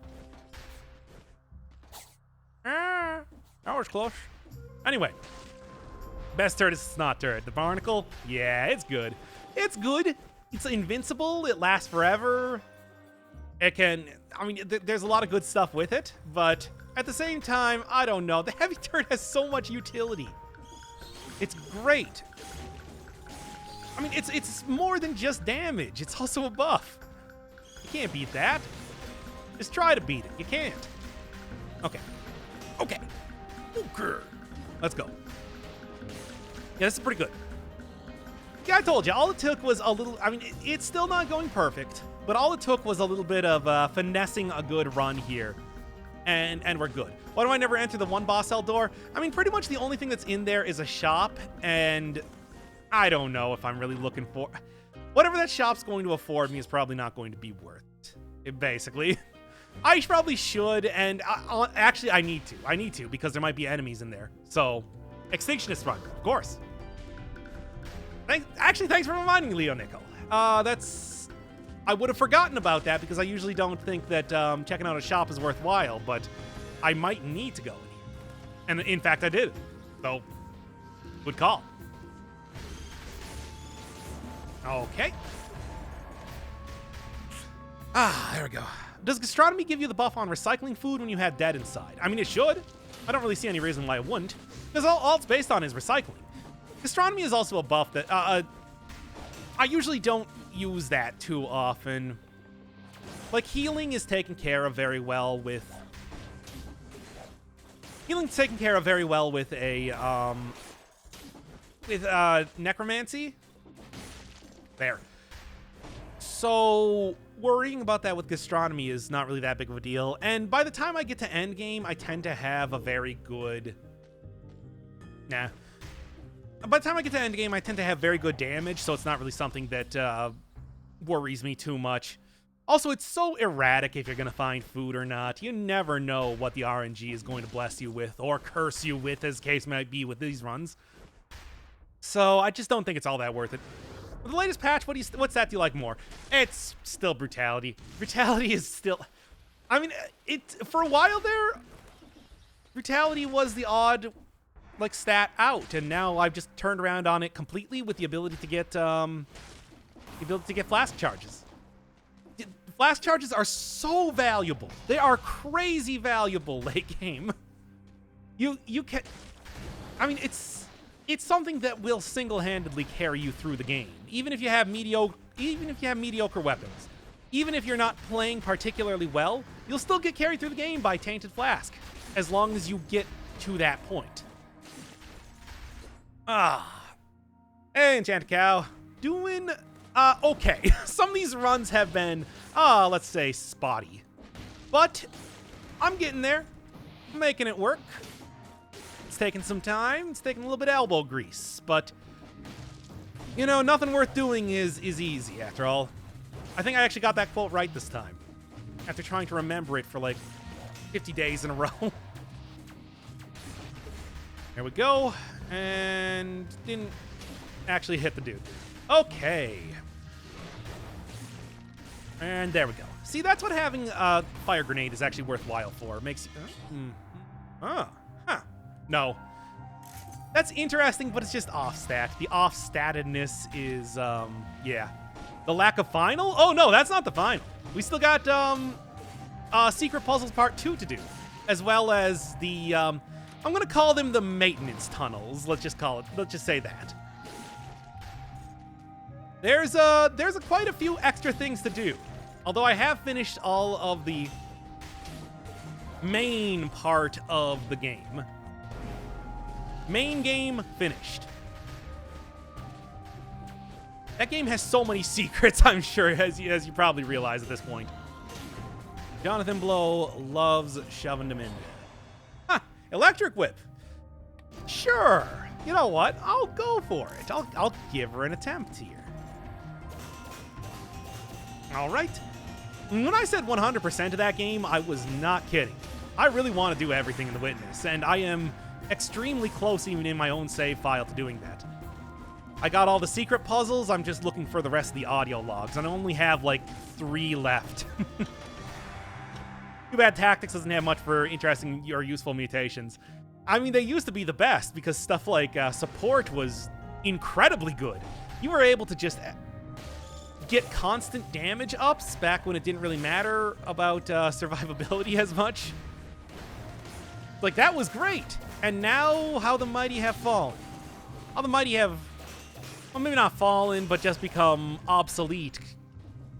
That was close. Anyway, best turret is Snot Turret. The Barnacle, yeah, it's good. It's good. It's invincible. It lasts forever. It can, I mean, there's a lot of good stuff with it, but at the same time, I don't know. The heavy turret has so much utility. It's great. I mean, it's more than just damage. It's also a buff. You can't beat that. Just try to beat it. You can't. Okay. Okay. Let's go. Yeah, this is pretty good. Yeah, I told you, all it took was a little, I mean, it's still not going perfect, but all it took was a little bit of finessing a good run here, and we're good. Why do I never enter the one boss cell door? I mean, pretty much the only thing that's in there is a shop, and I don't know if I'm really looking for... Whatever that shop's going to afford me is probably not going to be worth it. basically. I probably should, and actually I need to. I need to, because there might be enemies in there. So, Extinctionist Run, of course. Thanks for reminding me, Leo Nickel. I would have forgotten about that because I usually don't think that checking out a shop is worthwhile, but I might need to go in here. And in fact, I did. So, good call. Okay. There we go. Does Gastronomy give you the buff on recycling food when you have dead inside? I mean, it should. I don't really see any reason why it wouldn't, because all it's based on is recycling. Gastronomy is also a buff that I usually don't use that too often. Like, healing is taken care of very well with... Healing's taken care of very well with a, necromancy. There. So, worrying about that with gastronomy is not really that big of a deal. And by the time I get to endgame, I tend to have a very good... By the time I get to endgame, I tend to have very good damage, so it's not really something that worries me too much. Also, it's so erratic if you're going to find food or not. You never know what the RNG is going to bless you with, or curse you with, as the case might be with these runs. So, I just don't think it's all that worth it. The latest patch, what stat do you like more? It's still Brutality. Brutality is still... I mean, for a while there, Brutality was the odd, like, stat out, and now I've just turned around on it completely with the ability to get, flask charges. Flask charges are so valuable. They are crazy valuable late game. You can... I mean, it's something that will single-handedly carry you through the game, even if you have mediocre weapons. Even if you're not playing particularly well, you'll still get carried through the game by Tainted Flask, as long as you get to that point. Hey, Enchanted Cow. Doing okay. Some of these runs have been, let's say, spotty, but I'm getting there, making it work. It's taking some time. It's taking a little bit of elbow grease, but you know, nothing worth doing is easy after all. I think I actually got that quote right this time, after trying to remember it for like 50 days in a row. There we go, and didn't actually hit the dude. Okay, and there we go. See, that's what having a fire grenade is actually worthwhile for. It makes no. That's interesting, but it's just off-stat. The off-statedness is, yeah. The lack of final? Oh, no, that's not the final. We still got, Secret Puzzles Part 2 to do, as well as the, I'm gonna call them the maintenance tunnels. Let's just say that. There's quite a few extra things to do. Although I have finished all of the main part of the game. Main game finished. That game has so many secrets, I'm sure, as you probably realize at this point. Jonathan Blow loves shoving them in. Huh, Electric Whip. Sure. You know what? I'll go for it. I'll give her an attempt here. All right. When I said 100% of that game, I was not kidding. I really want to do everything in the Witness, and I am extremely close even in my own save file to doing that. I got all the secret puzzles. I'm just looking for the rest of the audio logs, and I only have like 3 left. Too bad Tactics doesn't have much for interesting or useful mutations. I mean, they used to be the best because stuff like support was incredibly good. You were able to just get constant damage ups back when it didn't really matter about survivability as much. Like, that was great. And now, how the mighty have fallen. How the mighty have, well, maybe not fallen, but just become obsolete.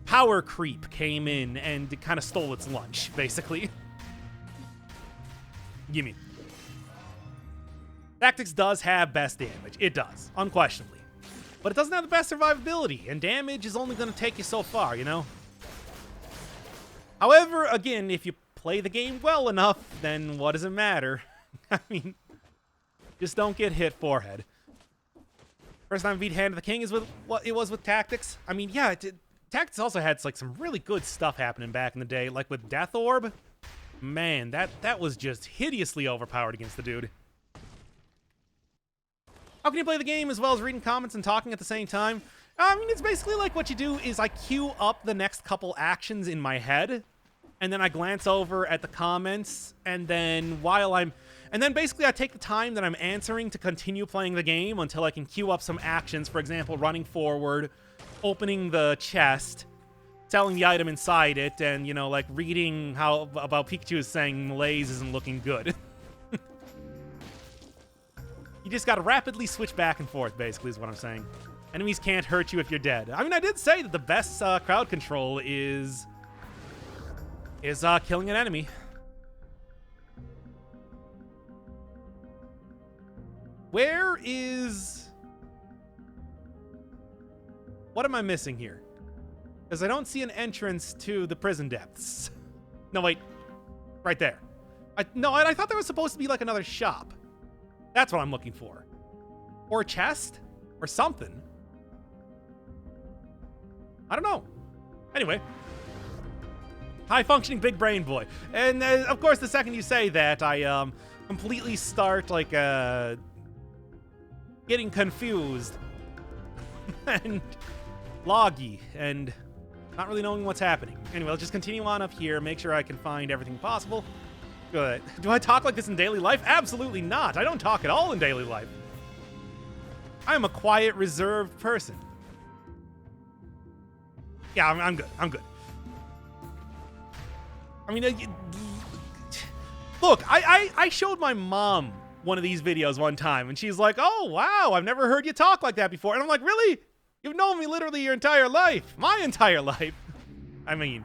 Power creep came in and kind of stole its lunch, basically. Gimme. Tactics does have best damage. It does, unquestionably. But it doesn't have the best survivability, and damage is only going to take you so far, you know? However, again, if you play the game well enough, then what does it matter? I mean, just don't get hit forehead. First time I beat Hand of the King is with what it was with Tactics. I mean, yeah, Tactics also had like some really good stuff happening back in the day, like with Death Orb. Man, that was just hideously overpowered against the dude. How can you play the game as well as reading comments and talking at the same time? I mean, it's basically like what you do is I queue up the next couple actions in my head, and then I glance over at the comments, and then basically I take the time that I'm answering to continue playing the game until I can queue up some actions. For example, running forward, opening the chest, selling the item inside it, and, you know, like reading how about Pikachu is saying Malaise isn't looking good. You just gotta rapidly switch back and forth, basically, is what I'm saying. Enemies can't hurt you if you're dead. I mean, I did say that the best crowd control is killing an enemy. Where is... What am I missing here? Because I don't see an entrance to the prison depths. No, wait. Right there. I thought there was supposed to be like another shop. That's what I'm looking for. Or a chest? Or something. I don't know. Anyway. High-functioning big brain boy. And, of course, the second you say that, I completely start, like, getting confused. And loggy. And not really knowing what's happening. Anyway, let's just continue on up here. Make sure I can find everything possible. Good. Do I talk like this in daily life? Absolutely not. I don't talk at all in daily life. I am a quiet, reserved person. Yeah, I'm good. I'm good. I mean, look, I showed my mom one of these videos one time, and she's like, "Oh, wow, I've never heard you talk like that before." And I'm like, "Really? You've known me literally your entire life. My entire life." I mean...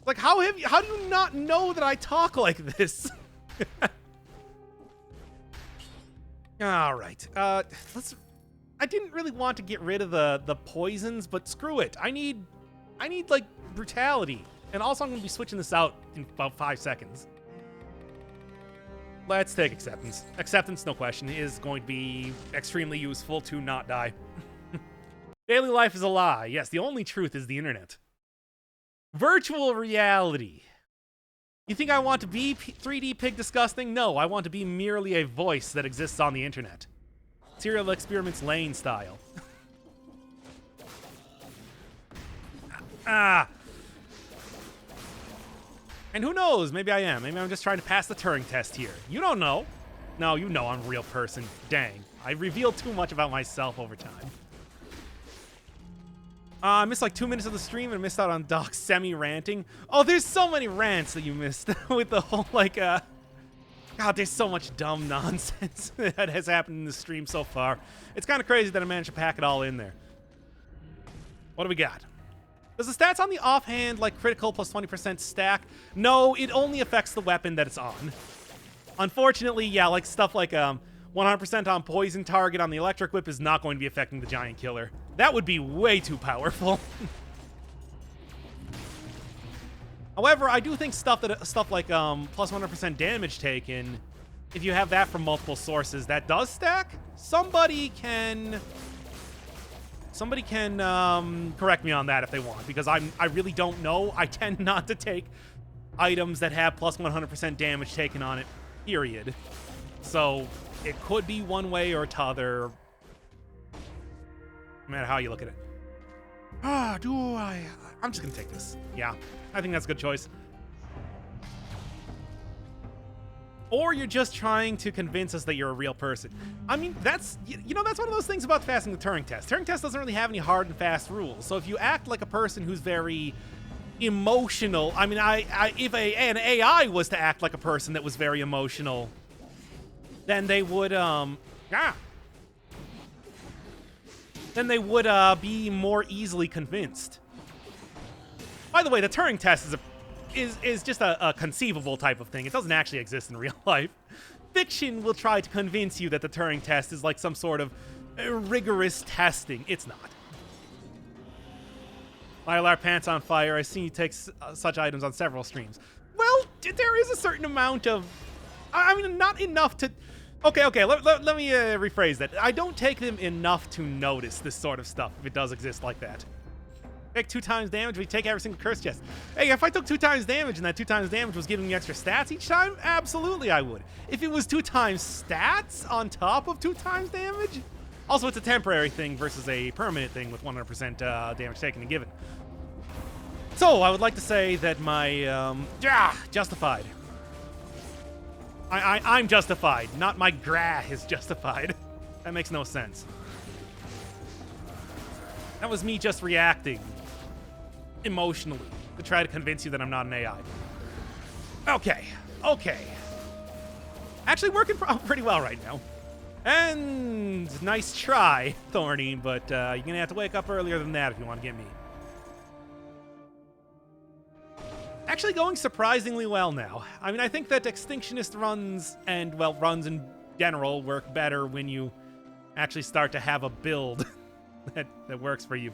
Like, how do you not know that I talk like this? All right. I didn't really want to get rid of the poisons, but screw it. I need like brutality. And also I'm going to be switching this out in about 5 seconds. Let's take acceptance. Acceptance, no question, is going to be extremely useful to not die. Daily life is a lie. Yes, the only truth is the internet. Virtual reality. You think I want to be 3D Pig Disgusting? No, I want to be merely a voice that exists on the internet. Serial Experiments Lane style. Ah. And who knows? Maybe I am. Maybe I'm just trying to pass the Turing test here. You don't know. No, you know I'm a real person. Dang. I revealed too much about myself over time. I missed like 2 minutes of the stream and missed out on Doc's semi-ranting. Oh, there's so many rants that you missed with the whole, like, God, there's so much dumb nonsense that has happened in the stream so far. It's kind of crazy that I managed to pack it all in there. What do we got? Does the stats on the offhand, like critical plus 20% stack? No, it only affects the weapon that it's on. Unfortunately, yeah, like stuff like 100% on poison target on the electric whip is not going to be affecting the giant killer. That would be way too powerful. However, I do think stuff like plus 100% damage taken, if you have that from multiple sources, that does stack. Somebody can correct me on that if they want, because I really don't know. I tend not to take items that have plus 100% damage taken on it, period. So it could be one way or t'other, no matter how you look at it. I'm just gonna take this. Yeah, I think that's a good choice. Or you're just trying to convince us that you're a real person. I mean, that's, you know, that's one of those things about passing the Turing test. Turing test doesn't really have any hard and fast rules. So if you act like a person who's very emotional, I mean, if an AI was to act like a person that was very emotional, then they would, be more easily convinced. By the way, the Turing test is just a conceivable type of thing. It doesn't actually exist in real life. Fiction will try to convince you that the Turing test is like some sort of rigorous testing. It's not. Mylar Pants on Fire. I see you take such items on several streams. Well, there is a certain amount of... I mean, not enough to... Okay, let me rephrase that. I don't take them enough to notice this sort of stuff if it does exist like that. Take 2 times damage, we take every single curse chest. Hey, if I took 2 times damage and that 2 times damage was giving me extra stats each time, absolutely I would. If it was 2 times stats on top of 2 times damage, also it's a temporary thing versus a permanent thing with 100% damage taken and given. So I would like to say that my justified. I'm justified, not my gra is justified. That makes no sense. That was me just reacting emotionally to try to convince you that I'm not an AI. Okay. Actually working pretty well right now. And nice try, Thorny, but you're gonna have to wake up earlier than that if you want to get me. Actually going surprisingly well now. I mean, I think that Extinctionist runs and, well, runs in general work better when you actually start to have a build that works for you.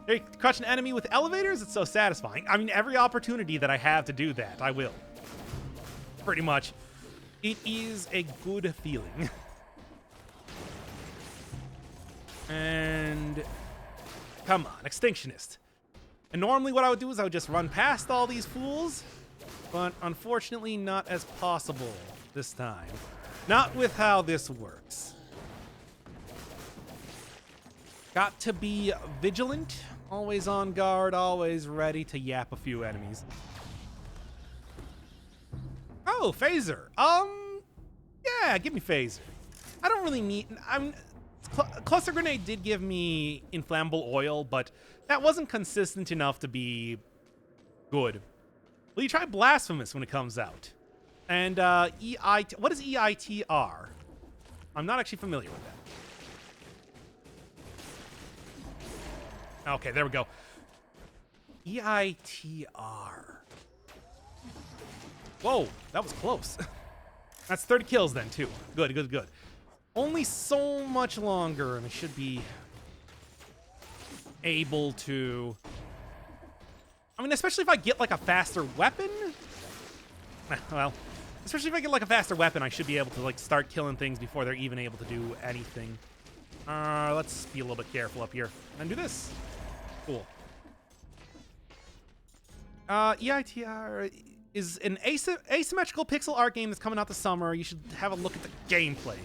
Hey, crush an enemy with elevators? It's so satisfying. I mean, every opportunity that I have to do that, I will. Pretty much. It is a good feeling. And come on, Extinctionist. And normally what I would do is I would just run past all these fools, but unfortunately not as possible this time. Not with how this works. Got to be vigilant, always on guard, always ready to yap a few enemies. Oh, phaser. Yeah, give me phaser. I don't really need... Cluster Grenade did give me inflammable oil, but that wasn't consistent enough to be good. Will you try Blasphemous when it comes out? And what is EITR? I'm not actually familiar with that. Okay, there we go. EITR. Whoa, that was close. That's 30 kills then, too. Good. Only so much longer, and I should be able to... I mean, especially if I get, like, a faster weapon? Well, especially if I get, like, a faster weapon, I should be able to, like, start killing things before they're even able to do anything. Let's be a little bit careful up here. And do this. Cool. EITR is an asymmetrical pixel art game that's coming out this summer. You should have a look at the gameplay.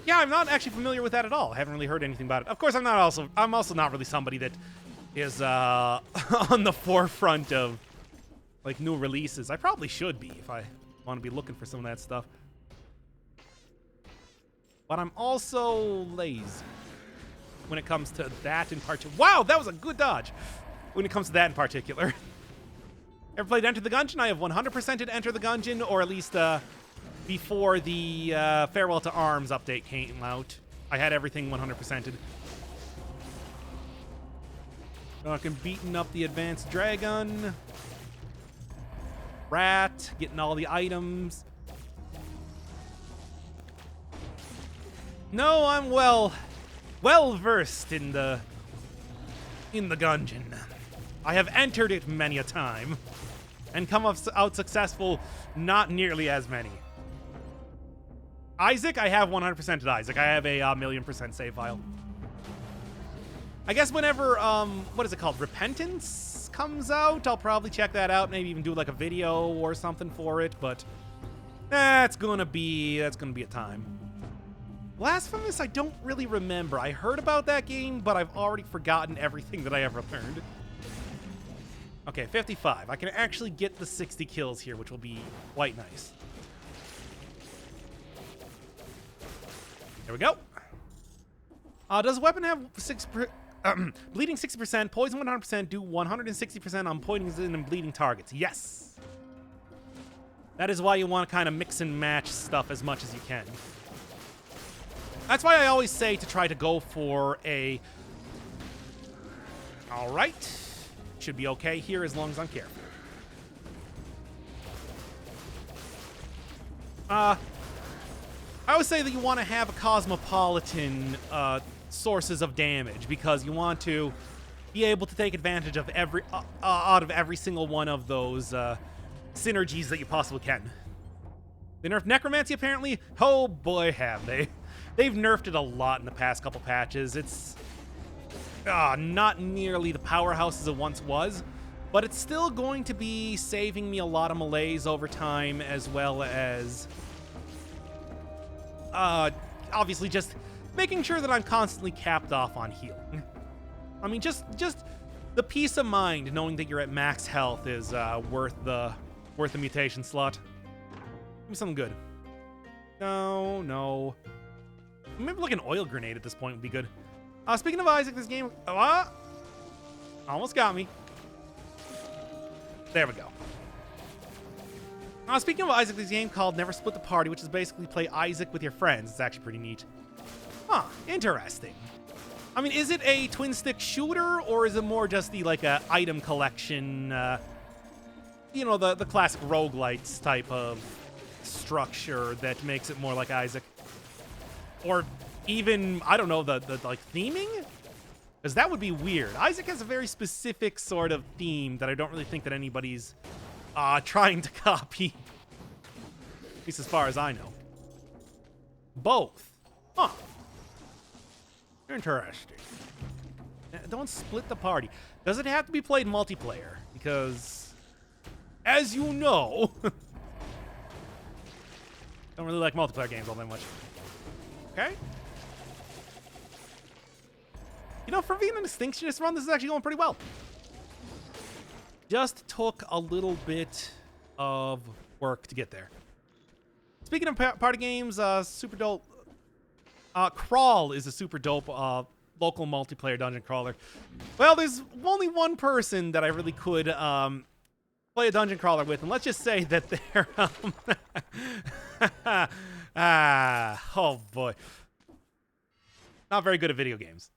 Yeah, I'm not actually familiar with that at all. I haven't really heard anything about it. Of course, I'm also not really somebody that is on the forefront of like new releases. I probably should be if I want to be looking for some of that stuff. But I'm also lazy when it comes to that in particular. Wow, that was a good dodge. When it comes to that in particular. Ever played Enter the Gungeon? I have 100%ed Enter the Gungeon, or at least before the Farewell to Arms update came out. I had everything 100%ed. Fucking beating up the Advanced Dragon. Rat, getting all the items. No, I'm well versed in the Gungeon. I have entered it many a time and come out successful not nearly as many. Isaac, I have 100%ed Isaac. I have a 1,000,000% save file. I guess whenever, what is it called? Repentance comes out, I'll probably check that out, maybe even do like a video or something for it, but that's gonna be a time. Blasphemous, I don't really remember. I heard about that game, but I've already forgotten everything that I ever learned. Okay, 55. I can actually get the 60 kills here, which will be quite nice. There we go. Does a weapon have bleeding 60%, poison 100%, do 160% on poison and bleeding targets? Yes. That is why you want to kind of mix and match stuff as much as you can. That's why I always say to try to go for a... Alright. Should be okay here as long as I'm careful. I always say that you want to have a cosmopolitan sources of damage because you want to be able to take advantage of every single one of those synergies that you possibly can. They nerfed Necromancy apparently. Oh boy, have they. They've nerfed it a lot in the past couple patches. not nearly the powerhouse as it once was, but it's still going to be saving me a lot of malaise over time, as well as obviously just making sure that I'm constantly capped off on healing. I mean, just the peace of mind knowing that you're at max health is worth the mutation slot. Give me something good. No. Maybe like an oil grenade at this point would be good. Speaking of Isaac, this game almost got me. There we go. Speaking of Isaac, this game called Never Split the Party, which is basically play Isaac with your friends. It's actually pretty neat. Huh, interesting. I mean, is it a twin stick shooter, or is it more just the like a item collection, you know, the classic roguelites type of structure that makes it more like Isaac? Or even, I don't know, the like theming? Because that would be weird. Isaac has a very specific sort of theme that I don't really think that anybody's trying to copy. At least as far as I know. Both. Huh. Interesting. Don't split the party. Does it have to be played multiplayer? Because, as you know, don't really like multiplayer games all that much. Okay. You know, for being an Extinctionist run, this is actually going pretty well. Just took a little bit of work to get there. Speaking of party games, super dope. Crawl is a super dope local multiplayer dungeon crawler. Well, there's only one person that I really could play a dungeon crawler with, and let's just say that they're oh boy, not very good at video games.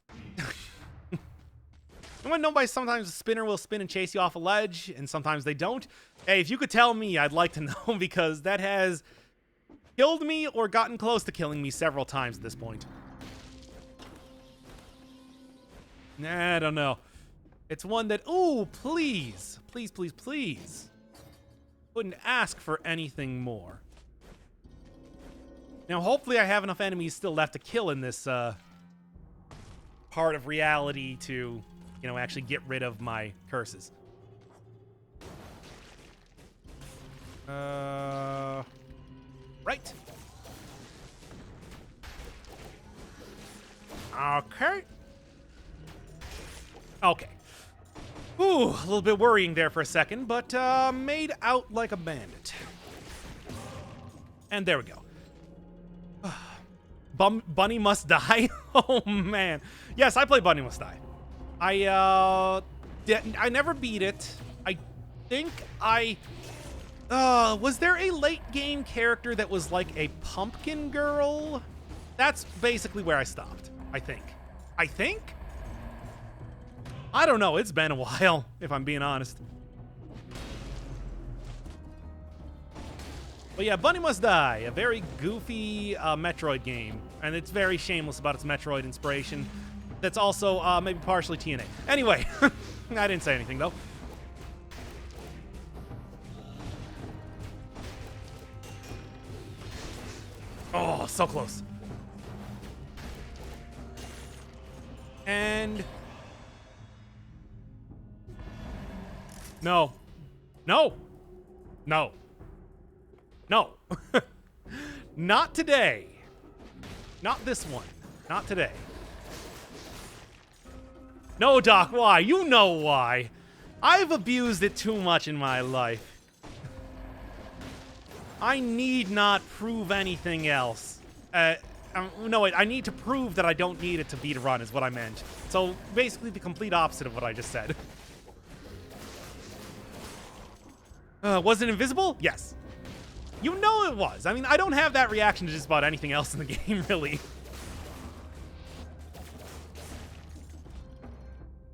I want to know by sometimes a spinner will spin and chase you off a ledge, and sometimes they don't. Hey, if you could tell me, I'd like to know, because that has killed me or gotten close to killing me several times at this point. Nah, I don't know. It's one that, ooh, please. Wouldn't ask for anything more. Now, hopefully I have enough enemies still left to kill in this part of reality to, you know, actually get rid of my curses. Right. Okay. Ooh, a little bit worrying there for a second, but made out like a bandit. And there we go. Bunny Must Die? Oh, man. Yes, I play Bunny Must Die. I never beat it. I think was there a late game character that was like a pumpkin girl? That's basically where I stopped, I think. I don't know. It's been a while, if I'm being honest. But yeah, Bunny Must Die, a very goofy Metroid game. And it's very shameless about its Metroid inspiration. That's also maybe partially TNA. Anyway, I didn't say anything, though. Oh, so close. And... No. Not today. Not this one. Not today. No, Doc, why? You know why. I've abused it too much in my life. I need not prove anything else. No, wait, I need to prove that I don't need it to beat a run is what I meant. So, basically the complete opposite of what I just said. Was it invisible? Yes. You know it was. I mean, I don't have that reaction to just about anything else in the game, really.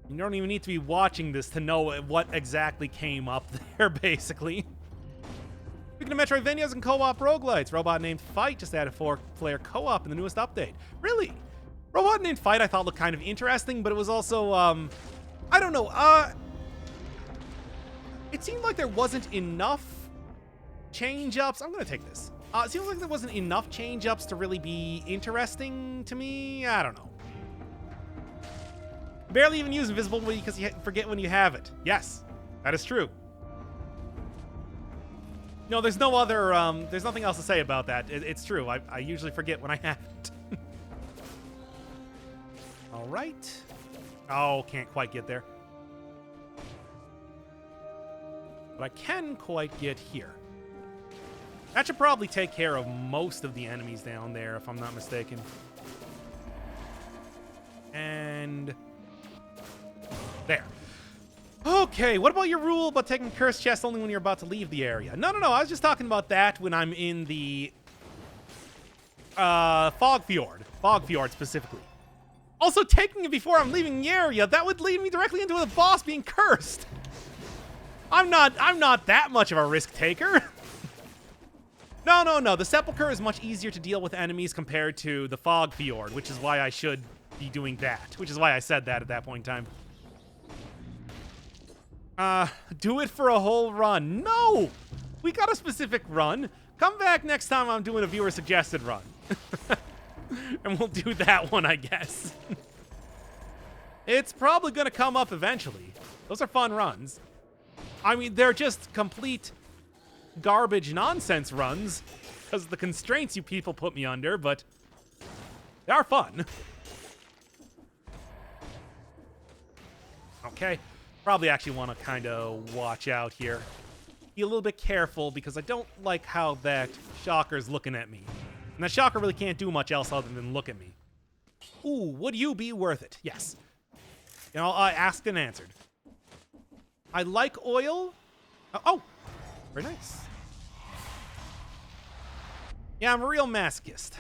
You don't even need to be watching this to know what exactly came up there, basically. Speaking of Metroidvanias and co-op roguelites, Robot Named Fight just added 4-player co-op in the newest update. Really? Robot Named Fight I thought looked kind of interesting, but it was also, I don't know, it seemed like there wasn't enough change-ups. I'm gonna take this. It seems like there wasn't enough change-ups to really be interesting to me. I don't know. Barely even use invisible because you forget when you have it. Yes, that is true. No, there's no other, there's nothing else to say about that. It's true. I usually forget when I have it. All right. Oh, can't quite get there. But I can quite get here. That should probably take care of most of the enemies down there, if I'm not mistaken. And there. Okay, what about your rule about taking cursed chests only when you're about to leave the area? No, I was just talking about that when I'm in the Fog Fjord specifically. Also, taking it before I'm leaving the area, that would lead me directly into the boss being cursed. I'm not that much of a risk taker. No. The Sepulchre is much easier to deal with enemies compared to the Fog Fjord, which is why I should be doing that. Which is why I said that at that point in time. Do it for a whole run. No! We got a specific run. Come back next time I'm doing a viewer-suggested run. And we'll do that one, I guess. It's probably gonna come up eventually. Those are fun runs. I mean, they're just complete garbage nonsense runs because of the constraints you people put me under, but they are fun. Okay. Probably actually want to kind of watch out here. Be a little bit careful because I don't like how that Shocker's looking at me. And that Shocker really can't do much else other than look at me. Ooh, would you be worth it? Yes. You know, asked and answered. I like oil. Oh, very nice. Yeah, I'm a real masochist.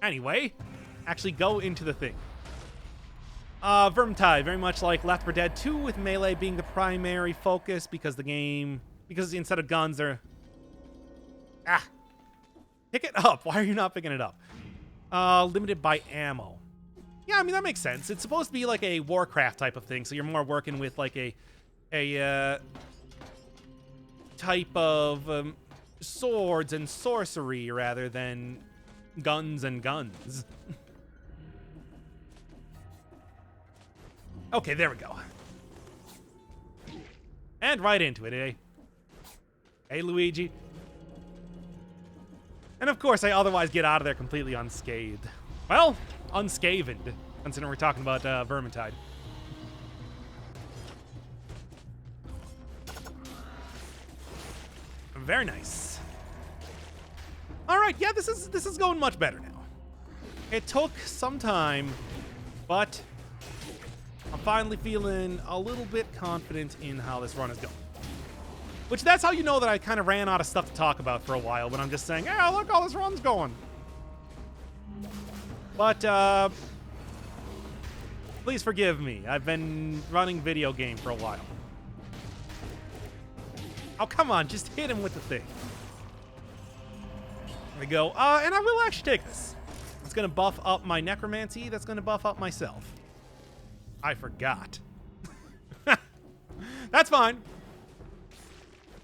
Anyway, actually go into the thing. Vermintide, very much like Left 4 Dead 2, with melee being the primary focus because instead of guns, they're... Pick it up. Why are you not picking it up? Limited by ammo. Yeah, I mean, that makes sense. It's supposed to be like a Warcraft type of thing, so you're more working with like a type of swords and sorcery rather than guns and guns. Okay, there we go. And right into it, eh? Hey, Luigi. And of course, I otherwise get out of there completely unscathed. Well, unscathed, considering we're talking about Vermintide. Very nice. All right, yeah, this is going much better now. It took some time, but I'm finally feeling a little bit confident in how this run is going. Which, that's how you know that I kind of ran out of stuff to talk about for a while, when I'm just saying, hey, look how this run's going. But, please forgive me. I've been running video game for a while. Oh, come on, just hit him with the thing. There we go. And I will actually take this. It's going to buff up my necromancy. That's going to buff up myself. I forgot. That's fine.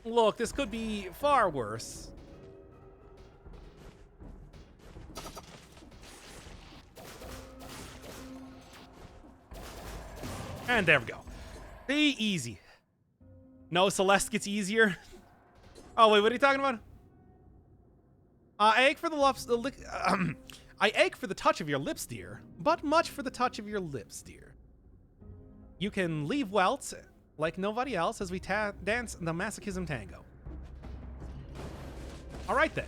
Look, this could be far worse. And there we go. Be easy. No, Celeste gets easier. Oh, wait, what are you talking about? I ache for I ache for the touch of your lips, dear, but much for the touch of your lips, dear. You can leave welts like nobody else as we dance the masochism tango. All right, then.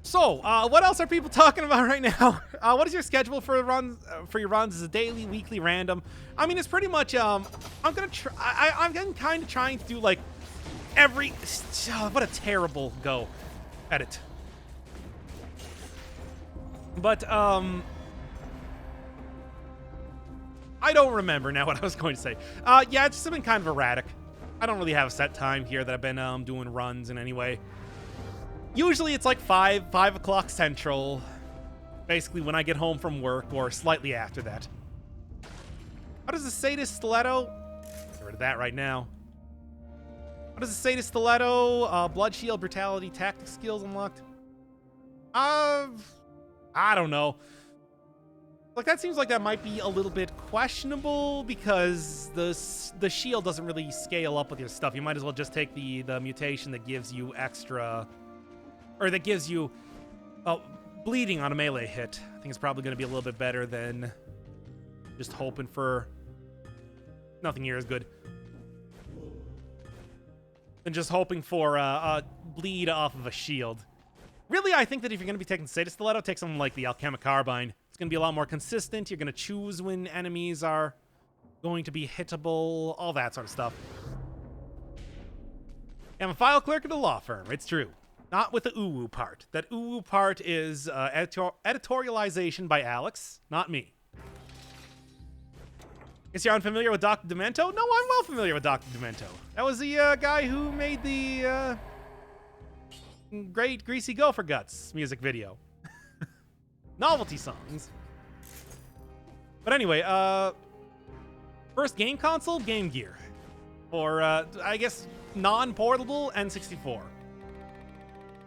So, what else are people talking about right now? What is your schedule for your runs? Is it daily, weekly, random? I mean, it's pretty much. I'm gonna try. I'm kind of trying to do like every. What a terrible go at it. But I don't remember now what I was going to say. Yeah, it's just been kind of erratic. I don't really have a set time here that I've been doing runs in any way. Usually it's like 5 o'clock Central, basically when I get home from work or slightly after that. How does the Sadist Stiletto? Get rid of that right now. What does the Sadist Stiletto? Blood Shield, Brutality, Tactic skills unlocked. I don't know. Like, that seems like that might be a little bit questionable because the shield doesn't really scale up with your stuff. You might as well just take the mutation that gives you extra, or that gives you bleeding on a melee hit. I think it's probably going to be a little bit better than just hoping for nothing here is good. Than just hoping for bleed off of a shield. Really, I think that if you're going to be taking Zeta Stiletto, take something like the Alchemic Carbine. It's going to be a lot more consistent. You're going to choose when enemies are going to be hittable, all that sort of stuff. I'm a file clerk at a law firm. It's true. Not with the uwu part. That uwu part is editorialization by Alex, not me. Guess you're unfamiliar with Dr. Demento? No, I'm well familiar with Dr. Demento. That was the guy who made the great Greasy Gopher Guts music video. Novelty songs. But anyway, first game console, Game Gear. Or, I guess, non-portable N64.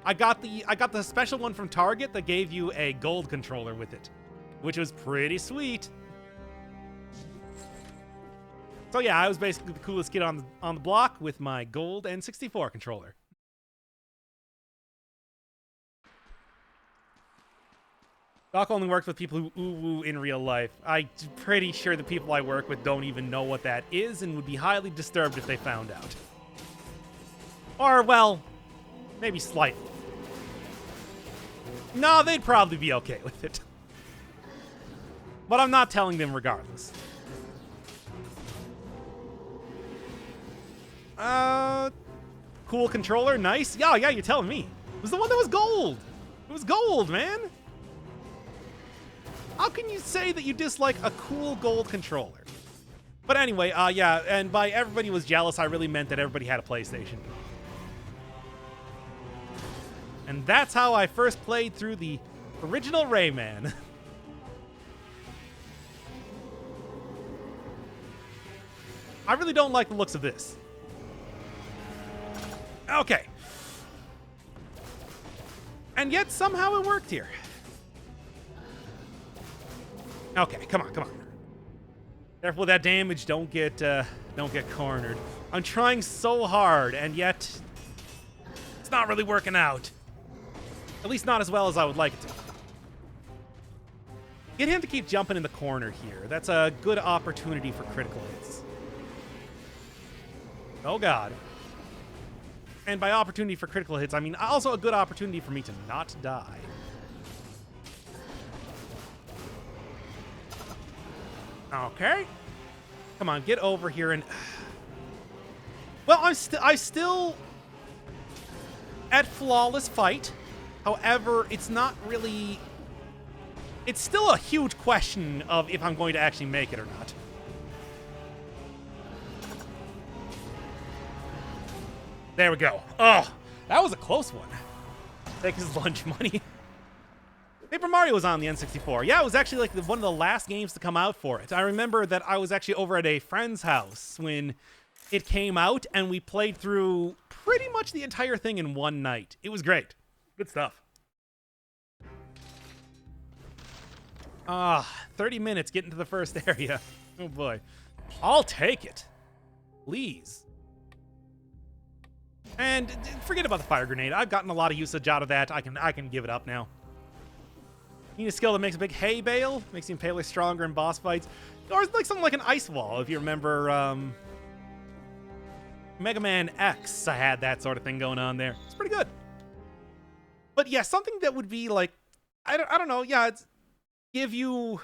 I got the special one from Target that gave you a gold controller with it, which was pretty sweet. So yeah, I was basically the coolest kid on the block with my gold N64 controller. Doc only works with people who ooh-woo in real life. I'm pretty sure the people I work with don't even know what that is and would be highly disturbed if they found out. Or, well, maybe slightly. No, they'd probably be okay with it. But I'm not telling them regardless. Cool controller, nice. Yeah, you're telling me. It was the one that was gold. It was gold, man. How can you say that you dislike a cool gold controller? But anyway, yeah, and by everybody was jealous, I really meant that everybody had a PlayStation. And that's how I first played through the original Rayman. I really don't like the looks of this. Okay. And yet somehow it worked here. Okay, come on. Careful with that damage. Don't get cornered. I'm trying so hard, and yet it's not really working out. At least not as well as I would like it to. Get him to keep jumping in the corner here. That's a good opportunity for critical hits. Oh, God. And by opportunity for critical hits, I mean also a good opportunity for me to not die. Okay. Come on, get over here and... Well, I still at flawless fight. However, it's not really... It's still a huge question of if I'm going to actually make it or not. There we go. Oh, that was a close one. Take his lunch money. Paper Mario was on the N64. Yeah, it was actually like one of the last games to come out for it. I remember that I was actually over at a friend's house when it came out, and we played through pretty much the entire thing in one night. It was great. Good stuff. 30 minutes getting to the first area. Oh boy. I'll take it. Please. And forget about the fire grenade. I've gotten a lot of usage out of that. I can give it up now. Need a skill that makes a big hay bale, makes the impaler stronger in boss fights, or like something like an ice wall. If you remember, Mega Man X, I had that sort of thing going on there. It's pretty good. But yeah, something that would be like, I don't know. Yeah, it's give you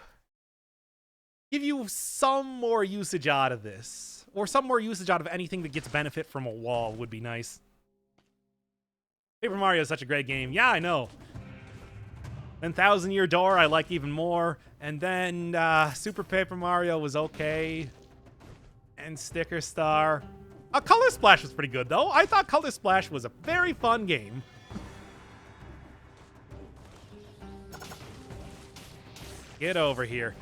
some more usage out of this, or some more usage out of anything that gets benefit from a wall would be nice. Paper Mario is such a great game. Yeah, I know. Then Thousand Year Door I like even more. And then Super Paper Mario was okay. And Sticker Star. Color Splash was pretty good, though. I thought Color Splash was a very fun game. Get over here.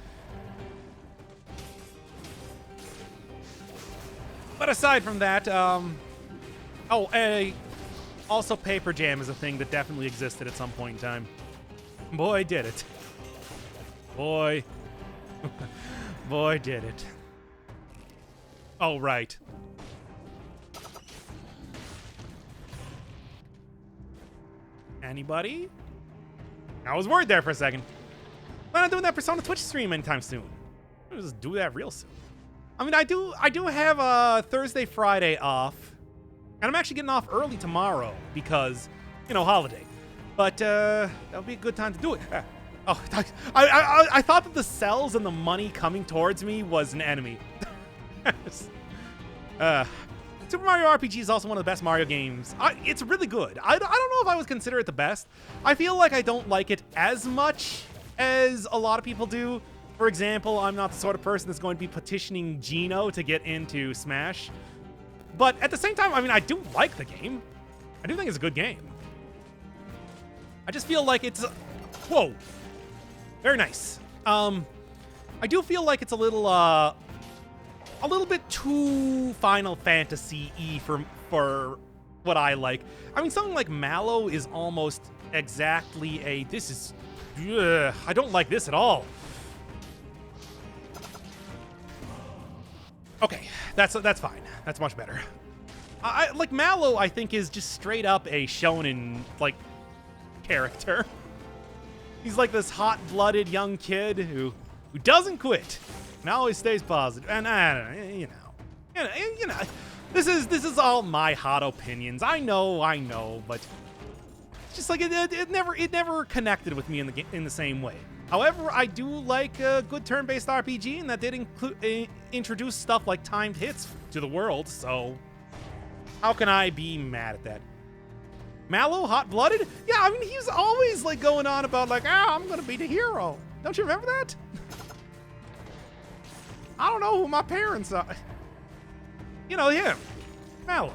But aside from that, also Paper Jam is a thing that definitely existed at some point in time. Boy, did it. Boy. Boy, did it. Oh, right. Anybody? I was worried there for a second. I'm not doing that Persona Twitch stream anytime soon. I'll just do that real soon. I mean, I do have a Thursday, Friday off. And I'm actually getting off early tomorrow because, you know, holiday. But that'll be a good time to do it. Oh, I thought that the cells and the money coming towards me was an enemy. Super Mario RPG is also one of the best Mario games. It's really good. I don't know if I would consider it the best. I feel like I don't like it as much as a lot of people do. For example, I'm not the sort of person that's going to be petitioning Geno to get into Smash. But at the same time, I mean, I do like the game. I do think it's a good game. I just feel like it's... Whoa. Very nice. I do feel like it's a little bit too Final Fantasy-y for what I like. I mean, something like Mallow is almost exactly a... This is... I don't like this at all. Okay, that's fine. That's much better. Like, Mallow, I think, is just straight up a shonen, like, character. He's like this hot-blooded young kid who doesn't quit and always stays positive. And I don't know, you know, this is all my hot opinions. I know, but it's just like it never connected with me in the same way. However, I do like a good turn-based RPG, and that did introduce stuff like timed hits to the world, so how can I be mad at that? Mallow, hot-blooded? Yeah, I mean, he's always, like, going on about, like, I'm gonna be the hero. Don't you remember that? I don't know who my parents are. You know, him. Mallow.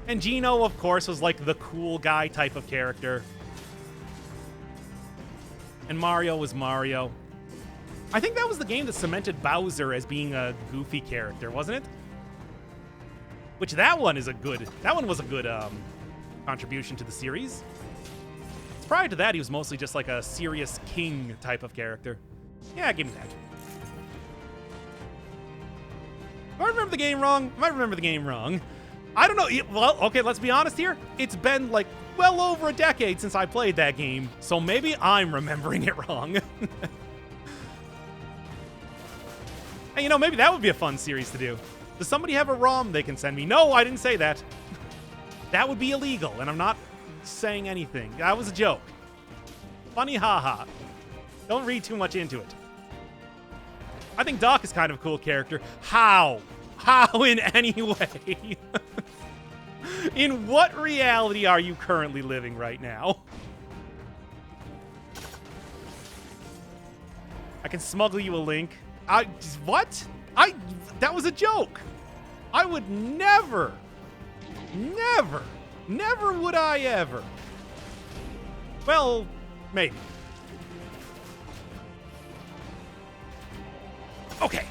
And Geno, of course, was, like, the cool guy type of character. And Mario was Mario. I think that was the game that cemented Bowser as being a goofy character, wasn't it? Which that one was a good contribution to the series. Prior to that, he was mostly just like a serious king type of character. Yeah, give me that. Do I remember the game wrong? I might remember the game wrong. I don't know. Well, okay, let's be honest here. It's been like well over a decade since I played that game, so maybe I'm remembering it wrong. And you know, maybe that would be a fun series to do. Does somebody have a ROM they can send me? No, I didn't say that. That would be illegal, and I'm not saying anything. That was a joke. Funny haha. Don't read too much into it. I think Doc is kind of a cool character. How? How in any way? In what reality are you currently living right now? I can smuggle you a link. What? That was a joke. I would never would I ever. Well, maybe. Okay.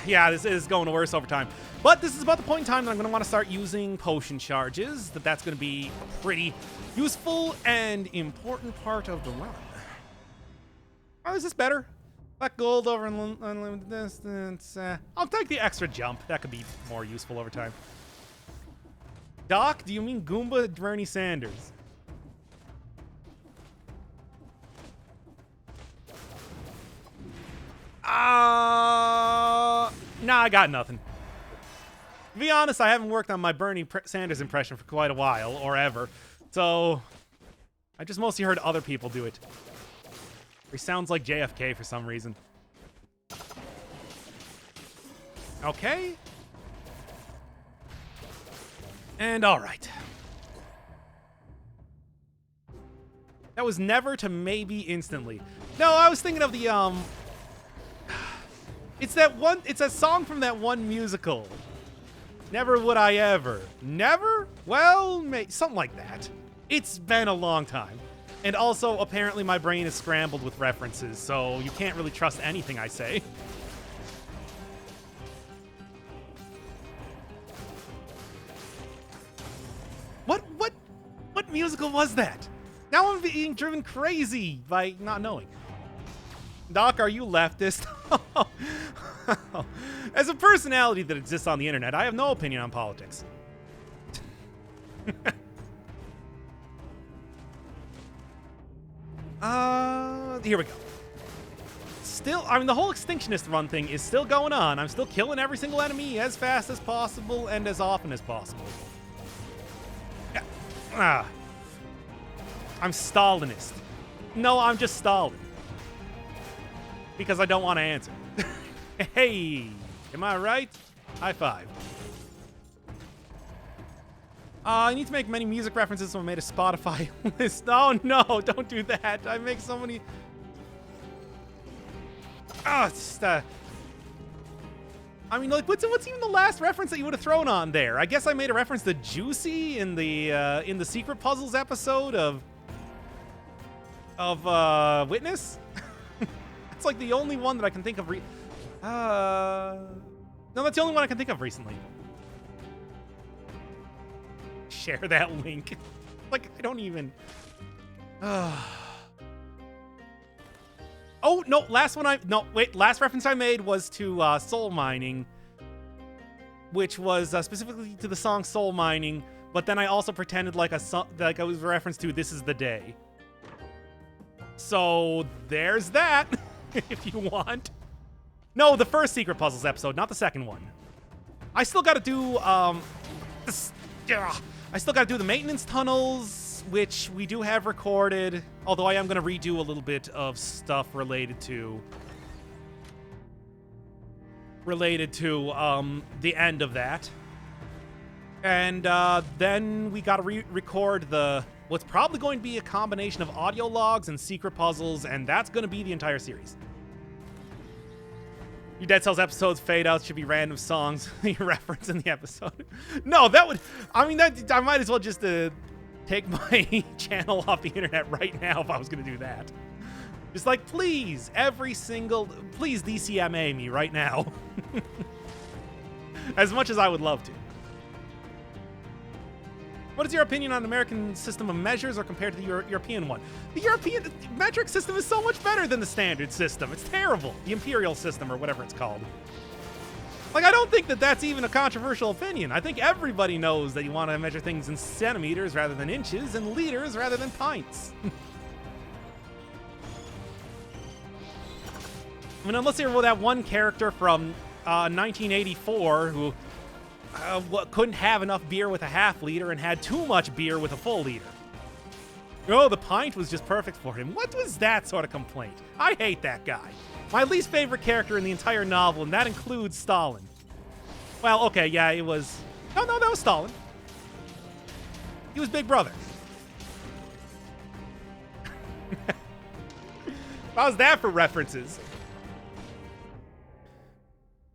Yeah, this is going worse over time. But this is about the point in time that I'm going to want to start using potion charges. That's going to be a pretty useful and important part of the run. Oh, is this better? Black gold over unlimited distance. I'll take the extra jump. That could be more useful over time. Doc, do you mean Goomba Bernie Sanders? Nah, I got nothing. To be honest, I haven't worked on my Bernie Sanders impression for quite a while, or ever. So, I just mostly heard other people do it. He sounds like JFK for some reason. Okay. And all right. That was never to maybe instantly. No, I was thinking of the, it's a song from that one musical. Never Would I Ever. Never? Well, something like that. It's been a long time. And also, apparently my brain is scrambled with references, so you can't really trust anything I say. What musical was that? Now I'm being driven crazy by not knowing. Doc, are you leftist? As a personality that exists on the internet, I have no opinion on politics. Here we go. Still, I mean, the whole Extinctionist run thing is still going on. I'm still killing every single enemy as fast as possible and as often as possible. Yeah. I'm Stalinist. No, I'm just Stalin. Because I don't want to answer. Hey, am I right? High five. I need to make many music references, so I made a Spotify list. Oh no, don't do that. I make so many. It's just, I mean, like, what's even the last reference that you would have thrown on there? I guess I made a reference to Juicy in the Secret Puzzles episode of Witness. It's like the only one that I can think of. No, that's the only one I can think of recently. Share that link. Like, I don't even. Oh, no, last reference I made was to Soul Mining, which was specifically to the song Soul Mining, but then I also pretended like I was a reference to This Is the Day. So, there's that, if you want. No, the first Secret Puzzles episode, not the second one. I still gotta do, I still gotta do the maintenance tunnels, which we do have recorded, although I am going to redo a little bit of stuff related to the end of that. And then we got to record what's probably going to be a combination of audio logs and secret puzzles, and that's going to be the entire series. Your Dead Cells episodes fade out should be random songs you reference in the episode. No, I might as well just take my channel off the internet right now if I was going to do that. Just like, please DCMA me right now. As much as I would love to. What is your opinion on American system of measures or compared to the European one? The European metric system is so much better than the standard system. It's terrible. The imperial system or whatever it's called. Like, I don't think that that's even a controversial opinion. I think everybody knows that you want to measure things in centimeters rather than inches and liters rather than pints. I mean, unless you're that one character from 1984 who couldn't have enough beer with a half liter and had too much beer with a full liter. Oh, the pint was just perfect for him. What was that sort of complaint? I hate that guy. My least favorite character in the entire novel, and that includes Stalin. Well, okay, yeah, it was... No, that was Stalin. He was Big Brother. How's that for references?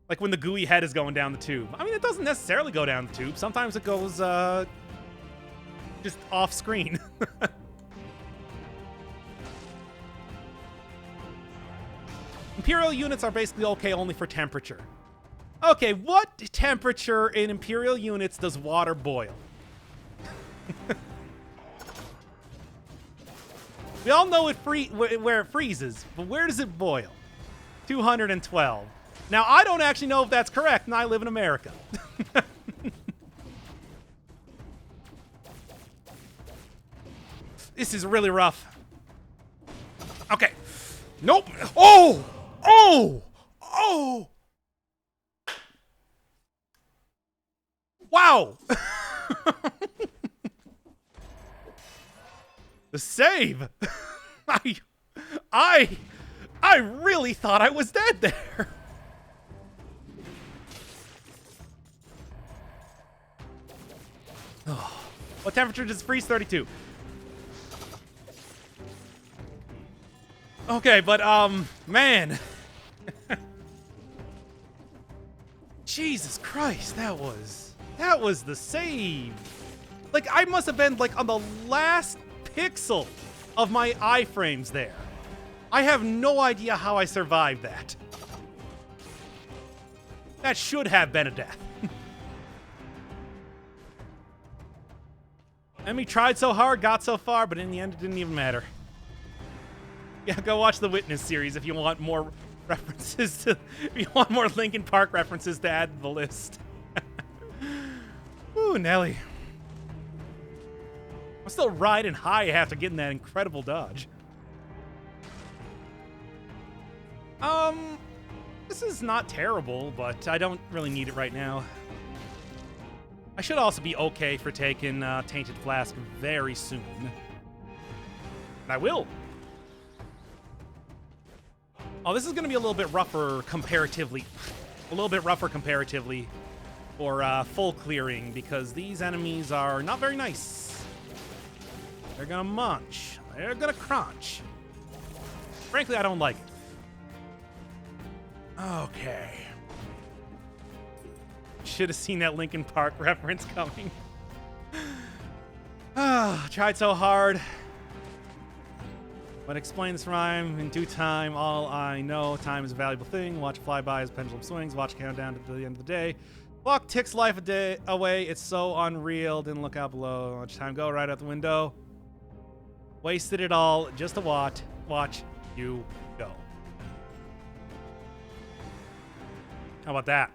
Like when the gooey head is going down the tube. I mean, it doesn't necessarily go down the tube. Sometimes it goes, just off screen. Imperial units are basically okay only for temperature. Okay, what temperature in Imperial units does water boil? We all know where it freezes, but where does it boil? 212. Now, I don't actually know if that's correct, and I live in America. This is really rough. Okay. Nope. Oh! Oh! Oh! Wow! The save! I really thought I was dead there. Oh. What temperature does freeze? 32. Okay, but man. Jesus Christ, that was the save. Like, I must have been like on the last pixel of my iframes there. I have no idea how I survived that. That should have been a death. Enemy tried so hard, got so far, but in the end, it didn't even matter. Yeah, go watch the Witness series if you want more references to... If you want more Linkin Park references to add to the list. Ooh, Nelly. I'm still riding high after getting that incredible dodge. This is not terrible, but I don't really need it right now. I should also be okay for taking Tainted Flask very soon. And I will. Oh, this is going to be a little bit rougher comparatively. A little bit rougher comparatively for full clearing, because these enemies are not very nice. They're going to munch. They're going to crunch. Frankly, I don't like it. Okay. Should have seen that Linkin Park reference coming. Tried so hard. But explain this rhyme in due time. All I know, time is a valuable thing. Watch fly by as pendulum swings. Watch countdown to the end of the day. Clock ticks life a day away. It's so unreal. Didn't look out below. Watch time go right out the window. Wasted it all just to watch you go. How about that?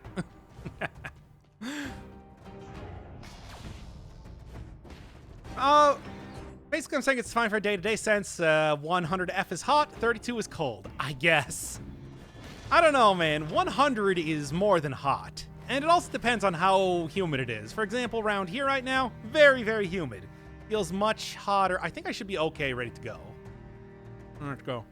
Basically, I'm saying it's fine for a day-to-day sense. 100F is hot, 32 is cold, I guess. I don't know, man. 100 is more than hot. And it also depends on how humid it is. For example, around here right now, very, very humid. Feels much hotter. I think I should be okay, ready to go. Let's go.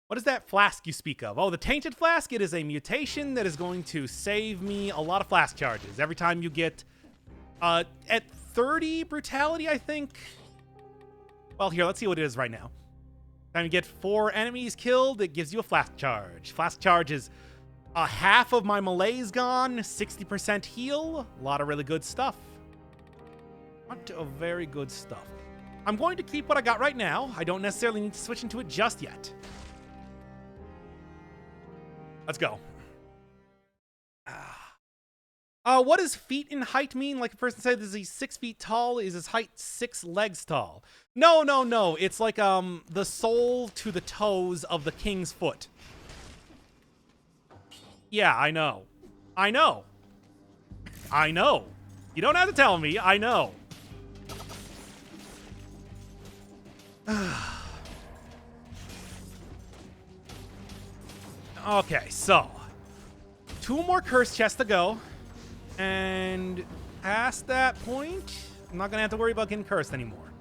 What is that flask you speak of? Oh, the Tainted Flask. It is a mutation that is going to save me a lot of flask charges. Every time you get, at 30 brutality, I think. Well, here, let's see what it is right now. Time you get 4 enemies killed, it gives you a flask charge. Flask charge is half of my melee's gone, 60% heal. A lot of really good stuff. A lot of very good stuff. I'm going to keep what I got right now. I don't necessarily need to switch into it just yet. Let's go. What does feet in height mean? Like a person said, is he 6 feet tall? Is his height 6 legs tall? No, no, no. It's like the sole to the toes of the king's foot. Yeah, I know. I know. I know. You don't have to tell me. I know. Okay, so 2 more curse chests to go. And past that point, I'm not going to have to worry about getting cursed anymore.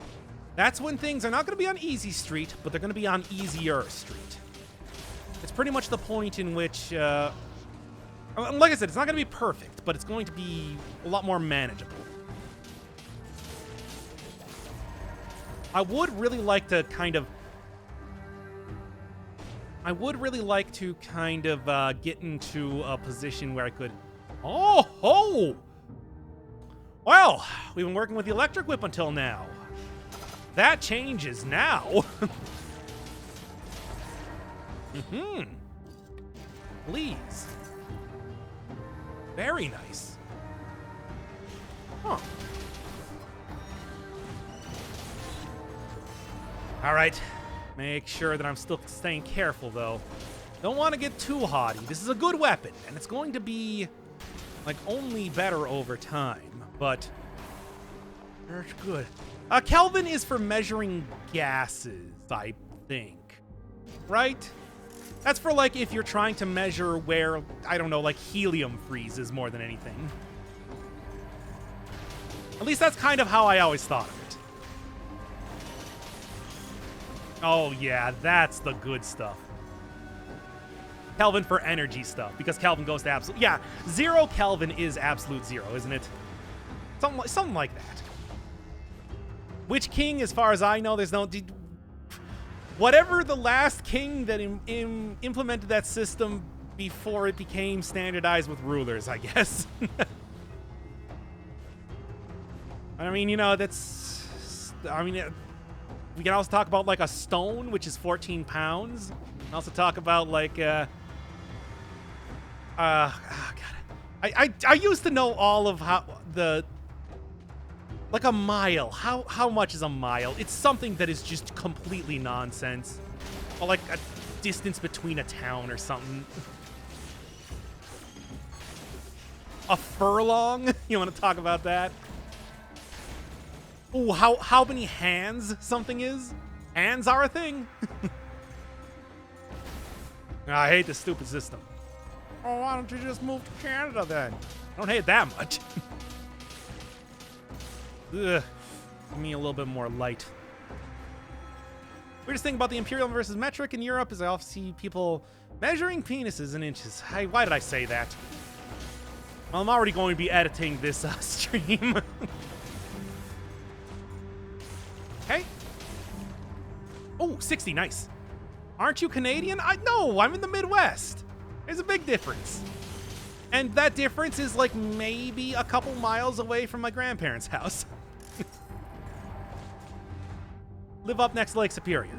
That's when things are not going to be on easy street, but they're going to be on easier street. It's pretty much the point in which, like I said, it's not going to be perfect, but it's going to be a lot more manageable. I would really like to kind of get into a position where I could... Oh, ho! Well, we've been working with the electric whip until now. That changes now. Please. Very nice. Huh. All right. Make sure that I'm still staying careful, though. Don't want to get too haughty. This is a good weapon, and it's going to be, like, only better over time. But that's good. Kelvin is for measuring gases, I think. Right? That's for, like, if you're trying to measure where, I don't know, like, helium freezes more than anything. At least that's kind of how I always thought of it. Oh, yeah, that's the good stuff. Kelvin for energy stuff, because Kelvin goes to absolute... Yeah, 0 Kelvin is absolute 0, isn't it? Something like that. Which king, as far as I know, there's no... Whatever the last king that implemented that system before it became standardized with rulers, I guess. I mean, you know, that's... I mean... We can also talk about, like, a stone, which is 14 pounds. We can also talk about, like, oh, God. I used to know all of how the Like a mile. How much is a mile? It's something that is just completely nonsense. Or like a distance between a town or something. A furlong? You want to talk about that? Ooh, how many hands something is? Hands are a thing. I hate this stupid system. Oh, why don't you just move to Canada then? I don't hate it that much. Ugh. Give me a little bit more light. Weirdest thing about the Imperial versus metric in Europe is I often see people measuring penises in inches. Hey, why did I say that? Well, I'm already going to be editing this stream. Okay. Oh, 60, nice. Aren't you Canadian? No, I'm in the Midwest. There's a big difference. And that difference is like maybe a couple miles away from my grandparents' house. Live up next to Lake Superior.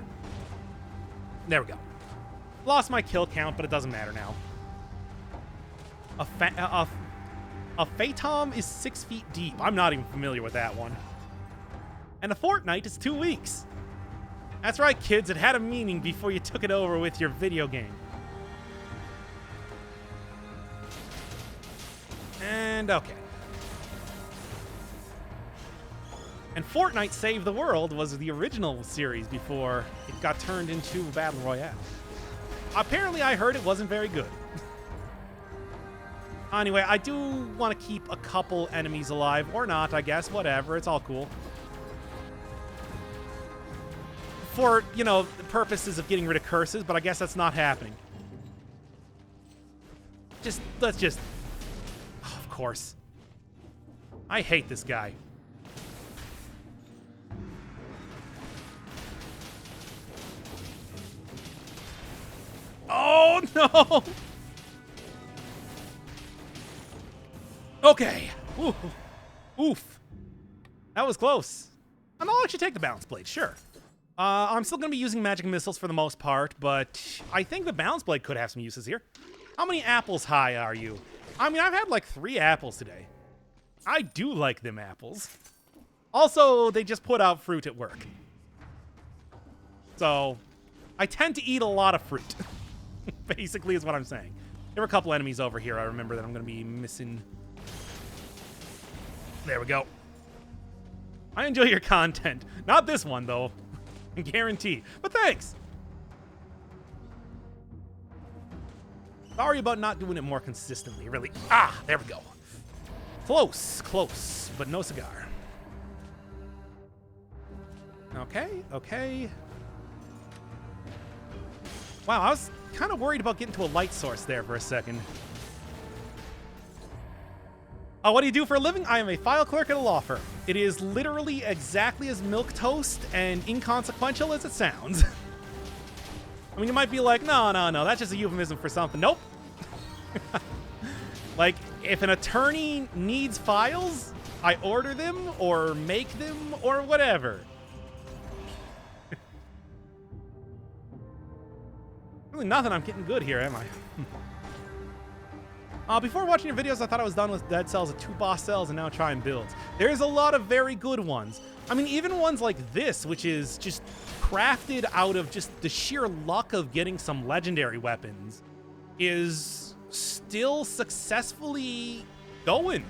There we go. Lost my kill count, but it doesn't matter now. A Phaeton is 6 feet deep. I'm not even familiar with that one. And a fortnight is 2 weeks. That's right, kids. It had a meaning before you took it over with your video game. And okay. And Fortnite Save the World was the original series before it got turned into a Battle Royale. Apparently, I heard it wasn't very good. Anyway, I do want to keep a couple enemies alive, or not, I guess. Whatever, it's all cool. For, you know, the purposes of getting rid of curses, but I guess that's not happening. Let's just... Oh, of course. I hate this guy. Oh, no! Okay. Ooh. Oof. That was close. And I'll actually take the balance blade, sure. I'm still going to be using magic missiles for the most part, but I think the balance blade could have some uses here. How many apples high are you? I mean, I've had like 3 apples today. I do like them apples. Also, they just put out fruit at work. So, I tend to eat a lot of fruit. Basically is what I'm saying. There were a couple enemies over here I remember that I'm going to be missing. There we go. I enjoy your content. Not this one, though. Guaranteed. But thanks. Sorry about not doing it more consistently, really. Ah, there we go. Close, close, but no cigar. Okay, okay. Wow, I was kind of worried about getting to a light source there for a second. What do you do for a living? I am a file clerk at a law firm. It is literally exactly as milquetoast and inconsequential as it sounds. I mean, you might be like, no, that's just a euphemism for something. Nope. Like, if an attorney needs files, I order them or make them or whatever. Really nothing I'm getting good here, am I? Before watching your videos, I thought I was done with Dead Cells at 2 boss cells and now trying builds. There's a lot of very good ones. I mean, even ones like this, which is just crafted out of just the sheer luck of getting some legendary weapons, is still successfully going.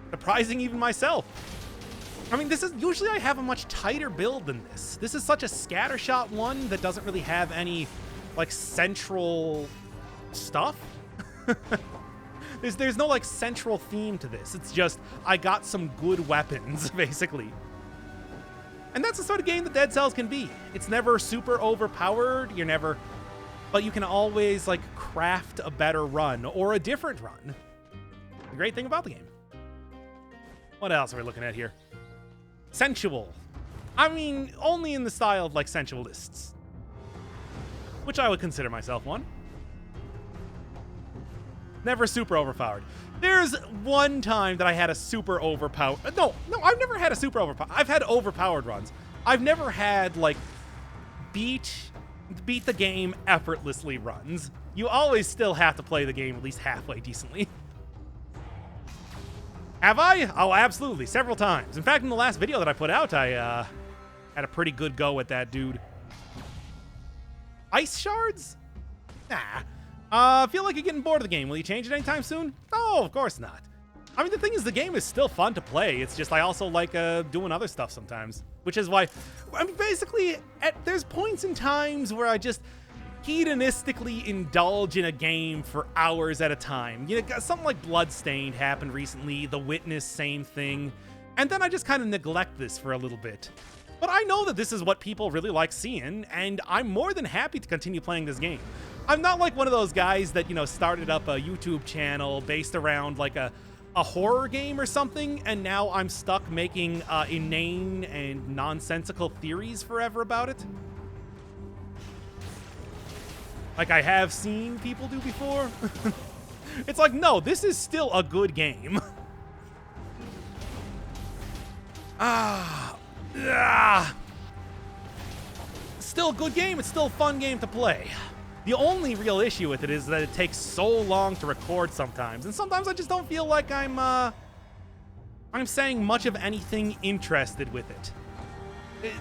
Surprising even myself. I mean, this is usually I have a much tighter build than this. This is such a scattershot one that doesn't really have any, like, central stuff. There's no like central theme to this. It's just I got some good weapons, basically. And that's the sort of game that Dead Cells can be. It's never super overpowered. But you can always like craft a better run or a different run. The great thing about the game. What else are we looking at here? Sensual. I mean, only in the style of like sensualists, which I would consider myself one. Never super overpowered. There's one time that I had a super overpowered... No, I've never had a super overpowered... I've had overpowered runs. I've never had, like, beat the game effortlessly runs. You always still have to play the game at least halfway decently. Have I? Oh, absolutely. Several times. In fact, in the last video that I put out, I had a pretty good go at that dude. Ice shards? Nah. I feel like you're getting bored of the game. Will you change it anytime soon? No, of course not. I mean, the thing is, the game is still fun to play. It's just I also like doing other stuff sometimes, which is why, I mean, basically, there's points in times where I just hedonistically indulge in a game for hours at a time. You know, something like Bloodstained happened recently, The Witness, same thing, and then I just kind of neglect this for a little bit. But I know that this is what people really like seeing, and I'm more than happy to continue playing this game. I'm not like one of those guys that, you know, started up a YouTube channel based around like a horror game or something, and now I'm stuck making inane and nonsensical theories forever about it. Like I have seen people do before. It's like, no, this is still a good game. Still a good game. It's still a fun game to play. The only real issue with it is that it takes so long to record sometimes, and sometimes I just don't feel like I'm saying much of anything interested with it.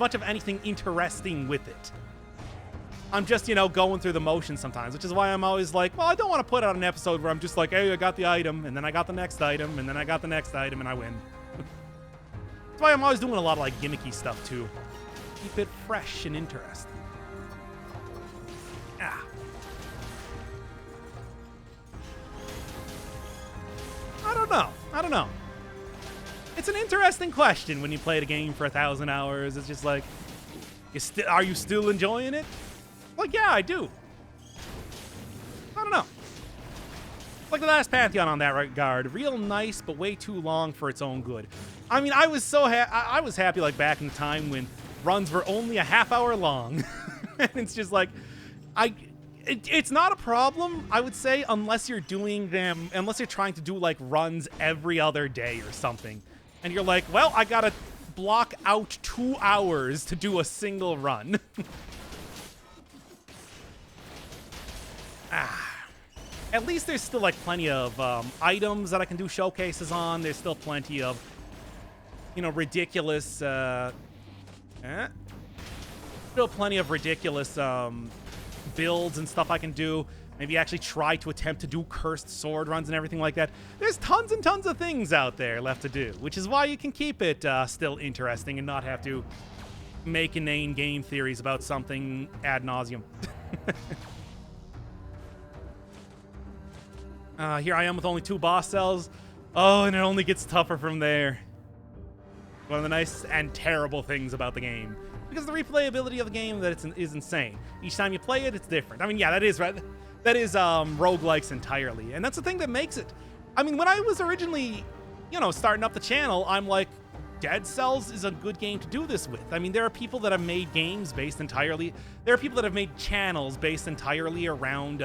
Much of anything interesting with it. I'm just, you know, going through the motions sometimes, which is why I'm always like, well, I don't want to put out an episode where I'm just like, hey, I got the item, and then I got the next item, and then I got the next item, and I win. That's why I'm always doing a lot of, like, gimmicky stuff, too. Keep it fresh and interesting. I don't know. It's an interesting question when you play the game for 1,000 hours. It's just like, are you still enjoying it? Like, yeah, I do. I don't know. Like the last Pantheon on that regard. Real nice, but way too long for its own good. I mean, I was I was happy like back in the time when runs were only a half hour long. And it's just like, it's not a problem, I would say, unless you're doing them, unless you're trying to do like runs every other day or something. And you're like, well, I gotta block out 2 hours to do a single run. At least there's still like plenty of items that I can do showcases on. There's still plenty of, you know, ridiculous, still plenty of ridiculous builds and stuff I can do. Maybe actually try to attempt to do cursed sword runs and everything like that. There's tons and tons of things out there left to do, which is why you can keep it still interesting and not have to make inane game theories about something ad nauseum. Here I am with only 2 boss cells. Oh, and it only gets tougher from there. One of the nice and terrible things about the game. Because the replayability of the game is insane. Each time you play it, it's different. I mean, yeah, that is right. That is roguelikes entirely. And that's the thing that makes it. I mean, when I was originally, you know, starting up the channel, I'm like, Dead Cells is a good game to do this with. I mean, there are people that have made games based entirely. There are people that have made channels based entirely around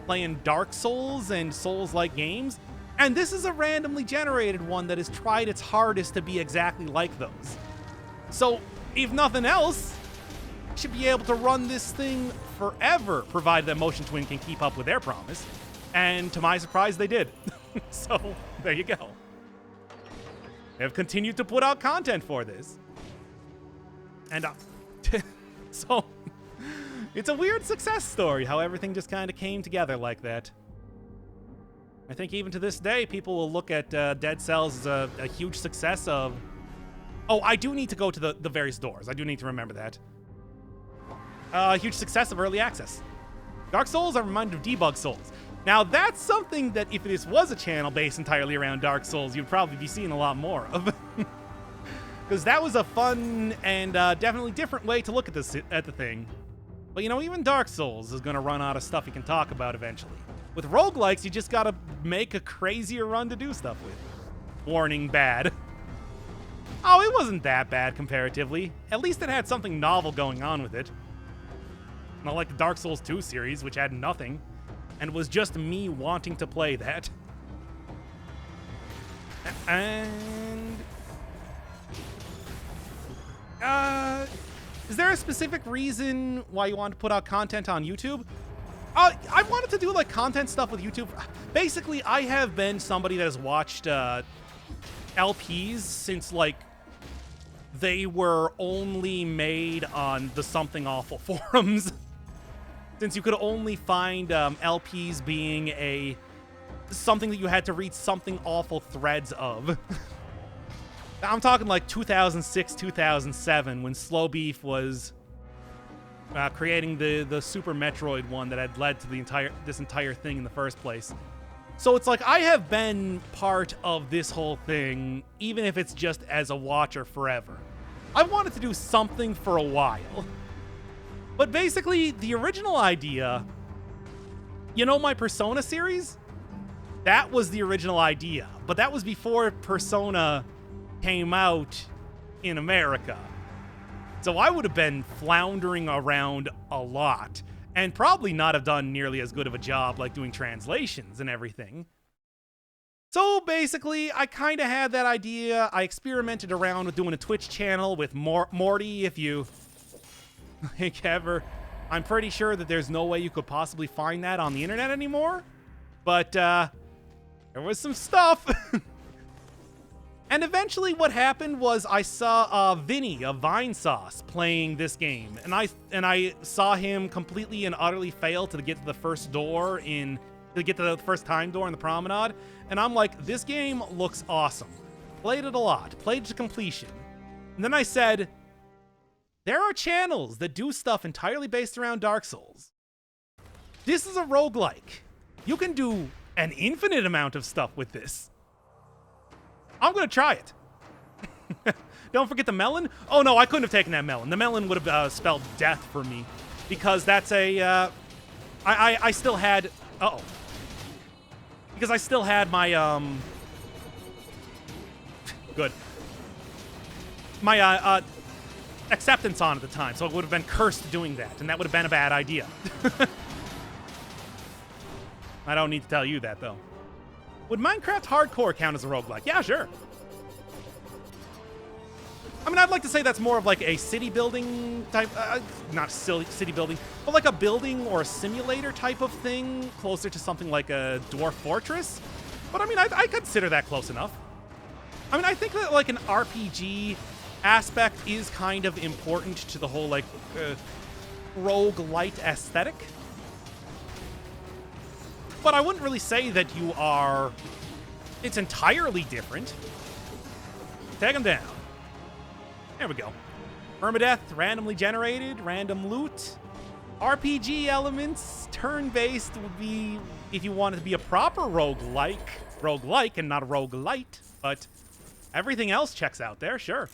playing Dark Souls and Souls-like games. And this is a randomly generated one that has tried its hardest to be exactly like those. So, if nothing else, you should be able to run this thing forever, provided that Motion Twin can keep up with their promise. And to my surprise, they did. So, there you go. They have continued to put out content for this. And so, it's a weird success story, how everything just kind of came together like that. I think even to this day, people will look at Dead Cells as a huge success of... Oh, I do need to go to the various doors. I do need to remember that. A huge success of early access. Dark Souls, I'm reminded of Debug Souls. Now, that's something that if this was a channel based entirely around Dark Souls, you'd probably be seeing a lot more of. Because that was a fun and definitely different way to look at the thing. But, you know, even Dark Souls is going to run out of stuff you can talk about eventually. With roguelikes, you just got to make a crazier run to do stuff with. Warning, bad. Oh, it wasn't that bad comparatively. At least it had something novel going on with it. Not like the Dark Souls 2 series, which had nothing, and was just me wanting to play that. And... is there a specific reason why you want to put out content on YouTube? I wanted to do, like, content stuff with YouTube. Basically, I have been somebody that has watched LPs since, like, they were only made on the Something Awful forums. Since you could only find LPs being something that you had to read Something Awful threads of. I'm talking like 2006, 2007, when Slow Beef was creating the Super Metroid one that had led to this entire thing in the first place. So it's like I have been part of this whole thing, even if it's just as a watcher forever. I wanted to do something for a while. But basically, the original idea, you know my Persona series? That was the original idea. But that was before Persona came out in America. So I would have been floundering around a lot and probably not have done nearly as good of a job like doing translations and everything. So basically, I kind of had that idea. I experimented around with doing a Twitch channel with Morty, if you like ever. I'm pretty sure that there's no way you could possibly find that on the internet anymore. But there was some stuff. And eventually what happened was I saw Vinny of Vinesauce playing this game. And I saw him completely and utterly fail to get to the first door to get to the first time door in the promenade. And I'm like, this game looks awesome. Played it a lot. Played it to completion. And then I said, there are channels that do stuff entirely based around Dark Souls. This is a roguelike. You can do an infinite amount of stuff with this. I'm going to try it. Don't forget the melon. Oh, no, I couldn't have taken that melon. The melon would have spelled death for me. Because that's a... I still had... Uh-oh. Because I still had my... Good. My acceptance on at the time. So I would have been cursed doing that. And that would have been a bad idea. I don't need to tell you that, though. Would Minecraft Hardcore count as a roguelike? Yeah, sure. I mean, I'd like to say that's more of like a city building type, not city building, but like a building or a simulator type of thing, closer to something like a Dwarf Fortress. But I mean, I consider that close enough. I mean, I think that like an RPG aspect is kind of important to the whole like roguelite aesthetic. But I wouldn't really say that it's entirely different. Take them down. There we go. Permadeath, randomly generated, random loot. RPG elements, turn-based would be if you wanted to be a proper roguelike and not a roguelite. But everything else checks out there, sure.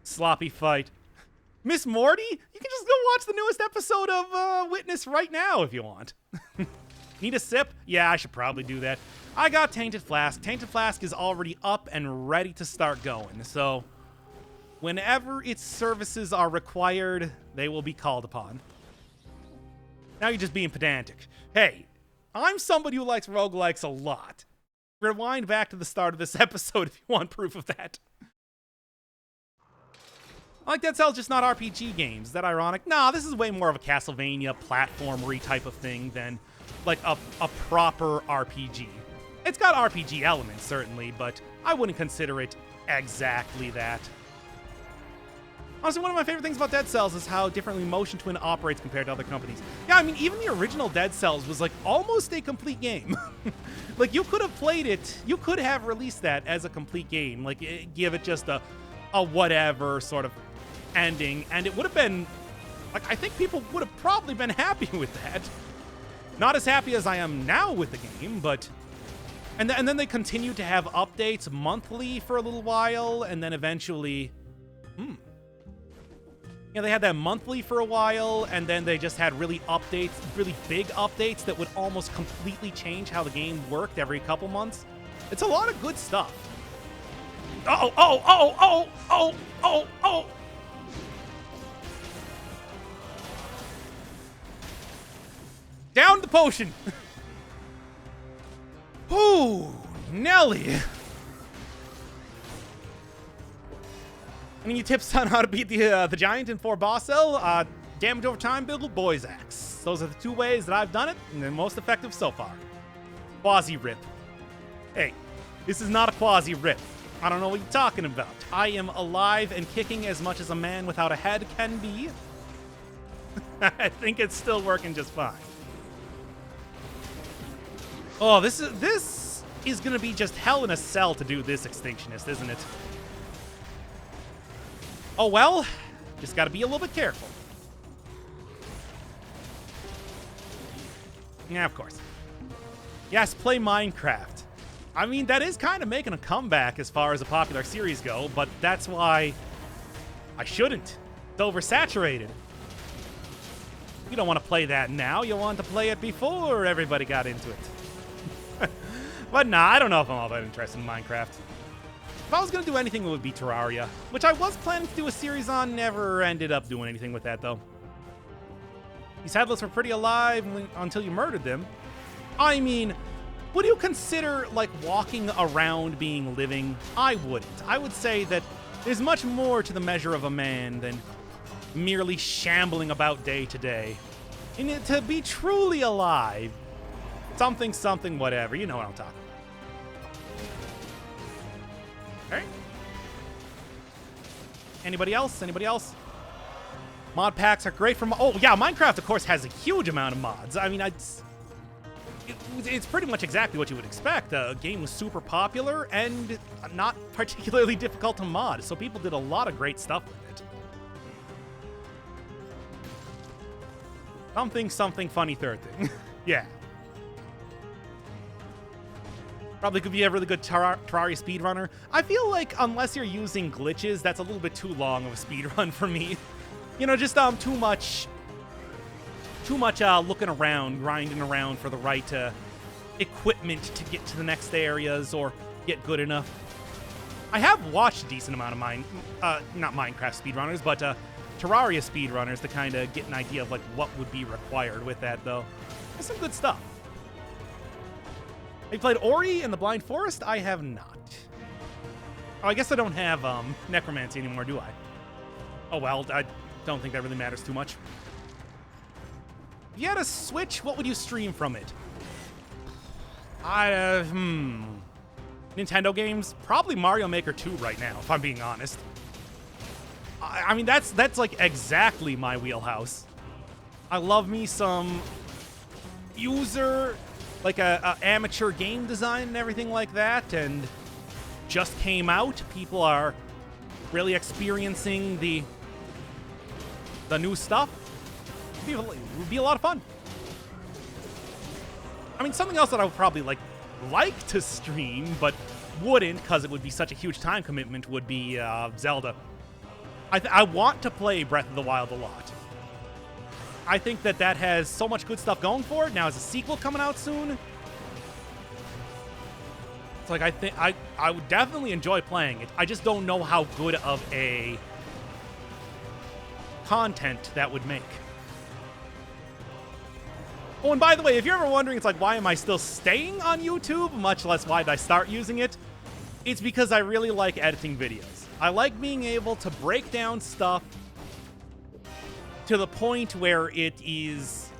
Sloppy fight. Miss Morty? You can just go watch the newest episode of Witness right now if you want. Need a sip? Yeah, I should probably do that. I got Tainted Flask. Tainted Flask is already up and ready to start going. So whenever its services are required, they will be called upon. Now you're just being pedantic. Hey, I'm somebody who likes roguelikes a lot. Rewind back to the start of this episode if you want proof of that. Like Dead Cells, just not RPG games. Is that ironic? Nah, this is way more of a Castlevania platformery type of thing than like a proper RPG. It's got RPG elements, certainly, but I wouldn't consider it exactly that. Honestly, one of my favorite things about Dead Cells is how differently Motion Twin operates compared to other companies. Yeah, I mean, even the original Dead Cells was like almost a complete game. Like, you could have played it, you could have released that as a complete game. Like, give it just a whatever sort of ending, and it would have been, like, I think people would have probably been happy with that. Not as happy as I am now with the game, but... And then they continued to have updates monthly for a little while, and then eventually... Yeah, they had that monthly for a while, and then they just had really big updates that would almost completely change how the game worked every couple months. It's a lot of good stuff. Oh! Down the potion! Ooh, Nelly! Any tips on how to beat the giant in 4 boss cell? Damage over time build, Boy's Axe. Those are the 2 ways that I've done it, and they're most effective so far. Quasi-rip. Hey, this is not a quasi-rip. I don't know what you're talking about. I am alive and kicking as much as a man without a head can be. I think it's still working just fine. Oh, this is gonna be just hell in a cell to do this Extinctionist, isn't it? Oh well, just gotta be a little bit careful. Yeah, of course. Yes, play Minecraft. I mean, that is kind of making a comeback as far as a popular series go, but that's why I shouldn't. It's oversaturated. You don't want to play that now. You want to play it before everybody got into it. But nah, I don't know if I'm all that interested in Minecraft. If I was going to do anything, it would be Terraria, which I was planning to do a series on, never ended up doing anything with that, though. These headless were pretty alive until you murdered them. I mean, would you consider, like, walking around being living? I wouldn't. I would say that there's much more to the measure of a man than merely shambling about day to day. And to be truly alive, something, whatever. You know what I'm talking about. Okay. Anybody else? Anybody else? Mod packs are great for... Oh, yeah, Minecraft, of course, has a huge amount of mods. I mean, it's pretty much exactly what you would expect. The game was super popular and not particularly difficult to mod, so people did a lot of great stuff with it. Something funny third thing. Yeah. Probably could be a really good Terraria speedrunner. I feel like unless you're using glitches, that's a little bit too long of a speedrun for me. You know, just too much looking around, grinding around for the right equipment to get to the next areas or get good enough. I have watched a decent amount of not Minecraft speedrunners, but Terraria speedrunners to kind of get an idea of like what would be required with that, though. There's some good stuff. Have you played Ori and the Blind Forest? I have not. Oh, I guess I don't have Necromancy anymore, do I? Oh well, I don't think that really matters too much. If you had a Switch, what would you stream from it? Nintendo games? Probably Mario Maker 2 right now, if I'm being honest. I mean, that's like exactly my wheelhouse. I love me some user, like a amateur game design and everything like that, and just came out. People are really experiencing the new stuff. It would be a lot of fun. I mean, something else that I would probably like to stream, but wouldn't because it would be such a huge time commitment, would be Zelda. I want to play Breath of the Wild a lot. I think that has so much good stuff going for it. Now, is a sequel coming out soon? It's like I would definitely enjoy playing it. I just don't know how good of a content that would make. Oh, and by the way, if you're ever wondering, it's like, why am I still staying on YouTube, much less why did I start using it? It's because I really like editing videos. I like being able to break down stuff to the point where it is...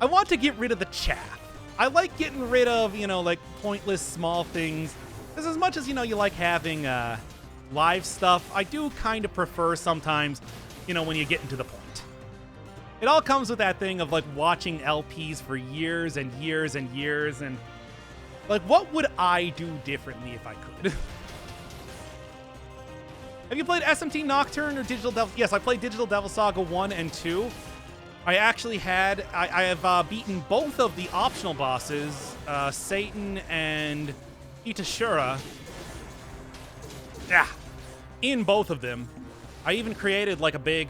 I want to get rid of the chaff. I like getting rid of, like, pointless small things. Because as much as, you like having live stuff, I do kind of prefer sometimes, when you get into the point. It all comes with that thing of, like, watching LPs for years and years and years, and, like, what would I do differently if I could? Have you played SMT Nocturne or Digital Devil? Yes, I played Digital Devil Saga 1 and 2. I actually had... I have beaten both of the optional bosses, Satan and Itashura. Yeah, in both of them. I even created, like, a big...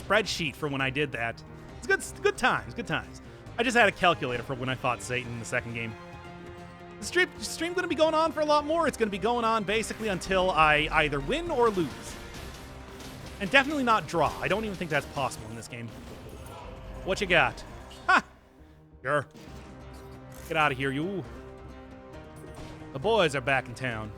spreadsheet for when I did that. It's good times, good times. I just had a calculator for when I fought Satan in the second game. The stream going to be going on for a lot more. It's going to be going on basically until I either win or lose. And definitely not draw. I don't even think that's possible in this game. What you got? Ha! Sure. Get out of here, you. The boys are back in town.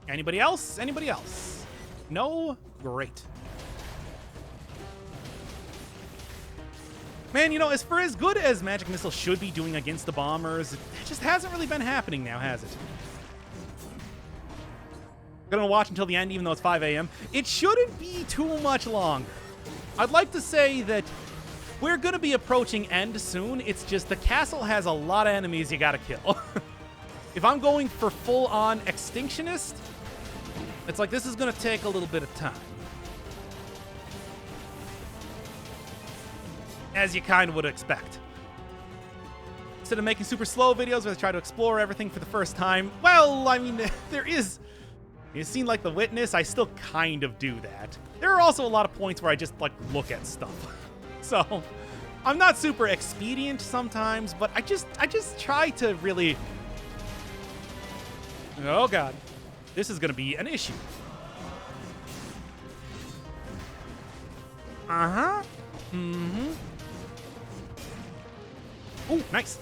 Anybody else? Anybody else? No? Great. Man, you know, as good as Magic Missile should be doing against the bombers, it just hasn't really been happening now, has it? Gonna watch until the end, even though it's 5 a.m. It shouldn't be too much longer. I'd like to say that we're gonna be approaching end soon. It's just the castle has a lot of enemies you gotta kill. If I'm going for full-on Extinctionist, it's like this is gonna take a little bit of time. As you kind of would expect. Instead of making super slow videos where I try to explore everything for the first time, well, I mean, there is... You seem like The Witness, I still kind of do that. There are also a lot of points where I just, like, look at stuff. So, I'm not super expedient sometimes, but I just try to really... Oh, God. This is going to be an issue. Uh-huh. Mm-hmm. Oh, nice.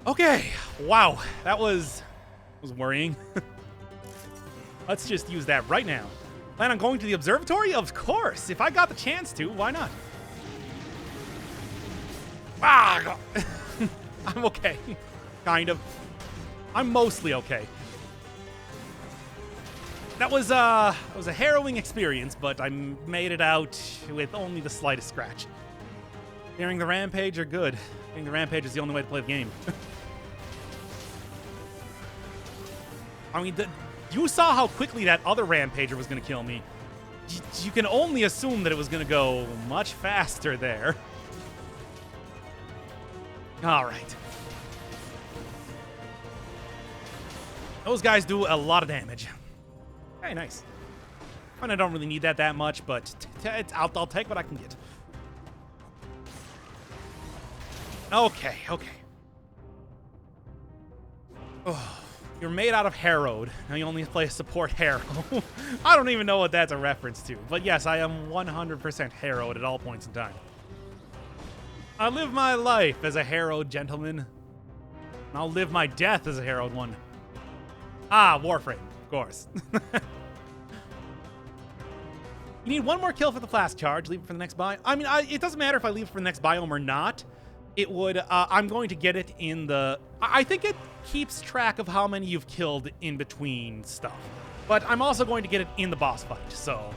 Okay. Wow. That was worrying. Let's just use that right now. Plan on going to the observatory? Of course. If I got the chance to, why not? Ah! I'm okay. Kind of. I'm mostly okay. That was a harrowing experience, but I made it out with only the slightest scratch. Fearing the Rampage are good. Fearing the Rampage is the only way to play the game. I mean, you saw how quickly that other Rampager was going to kill me. You can only assume that it was going to go much faster there. All right. Those guys do a lot of damage. Very nice. And I don't really need that much, but I'll take what I can get. Okay. Oh, you're made out of Harrowed. Now you only play support Harrow. I don't even know what that's a reference to. But yes, I am 100% Harrowed at all points in time. I live my life as a Harrowed gentleman. And I'll live my death as a Harrowed one. Ah, Warframe, of course. You need one more kill for the flask charge. Leave it for the next biome. I mean, it doesn't matter if I leave it for the next biome or not. It would, I'm going to get it in the... I think it keeps track of how many you've killed in between stuff. But I'm also going to get it in the boss fight, so...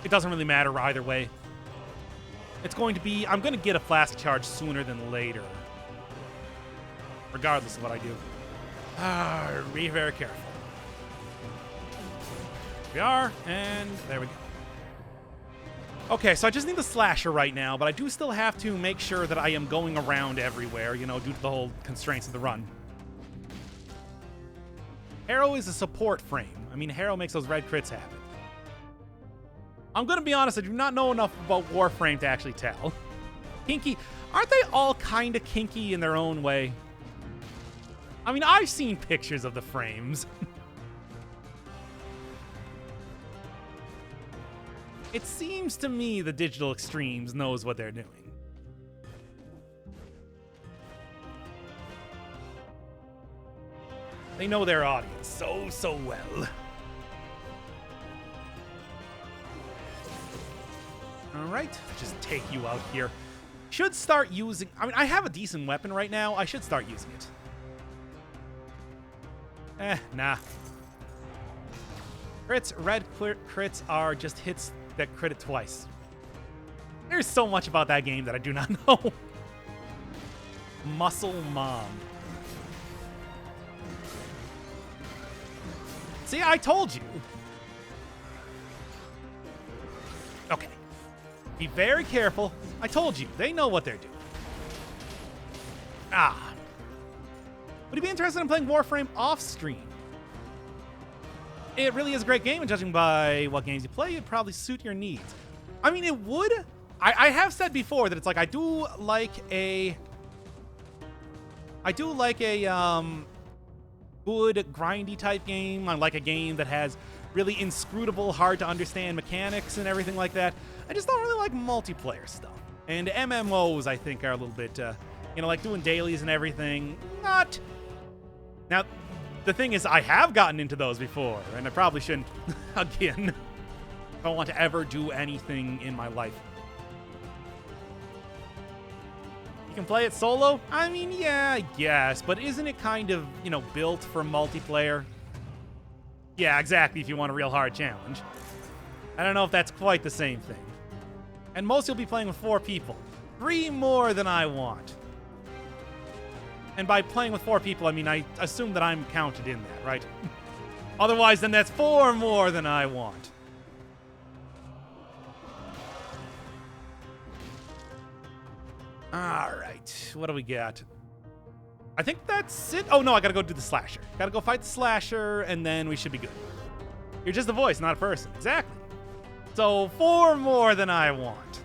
It doesn't really matter either way. It's going to be... I'm going to get a flask charge sooner than later. Regardless of what I do. Be very careful. We are, and there we go. Okay, so I just need the slasher right now, but I do still have to make sure that I am going around everywhere, you know, due to the whole constraints of the run. Harrow is a support frame. I mean, Harrow makes those red crits happen. I'm gonna be honest, I do not know enough about Warframe to actually tell. Kinky. Aren't they all kind of kinky in their own way? I mean, I've seen pictures of the frames. It seems to me the Digital Extremes knows what they're doing. They know their audience so well. All right, just take you out here. Should start using... I mean, I have a decent weapon right now. I should start using it. Nah. Crits, red crits are just hits that crit it twice. There's so much about that game that I do not know. Muscle Mom. See, I told you. Okay. Be very careful. I told you. They know what they're doing. Ah. Would you be interested in playing Warframe off stream? It really is a great game, and judging by what games you play, it'd probably suit your needs. I mean, it would. I have said before that it's like I do like a good grindy type game. I like a game that has really inscrutable, hard to understand mechanics and everything like that. I just don't really like multiplayer stuff. And MMOs, I think, are a little bit, like doing dailies and everything. Not. Now, the thing is, I have gotten into those before, and I probably shouldn't again. I don't want to ever do anything in my life. You can play it solo? I mean, yeah, I guess, but isn't it kind of, you know, built for multiplayer? Yeah, exactly, if you want a real hard challenge. I don't know if that's quite the same thing. And most you'll be playing with 4 people. 3 more than I want. And by playing with 4 people, I mean, I assume that I'm counted in that, right? Otherwise, then that's 4 more than I want. All right, what do we got? I think that's it. Oh, no, I gotta go do the slasher. Gotta go fight the slasher, and then we should be good. You're just a voice, not a person. Exactly. So 4 more than I want.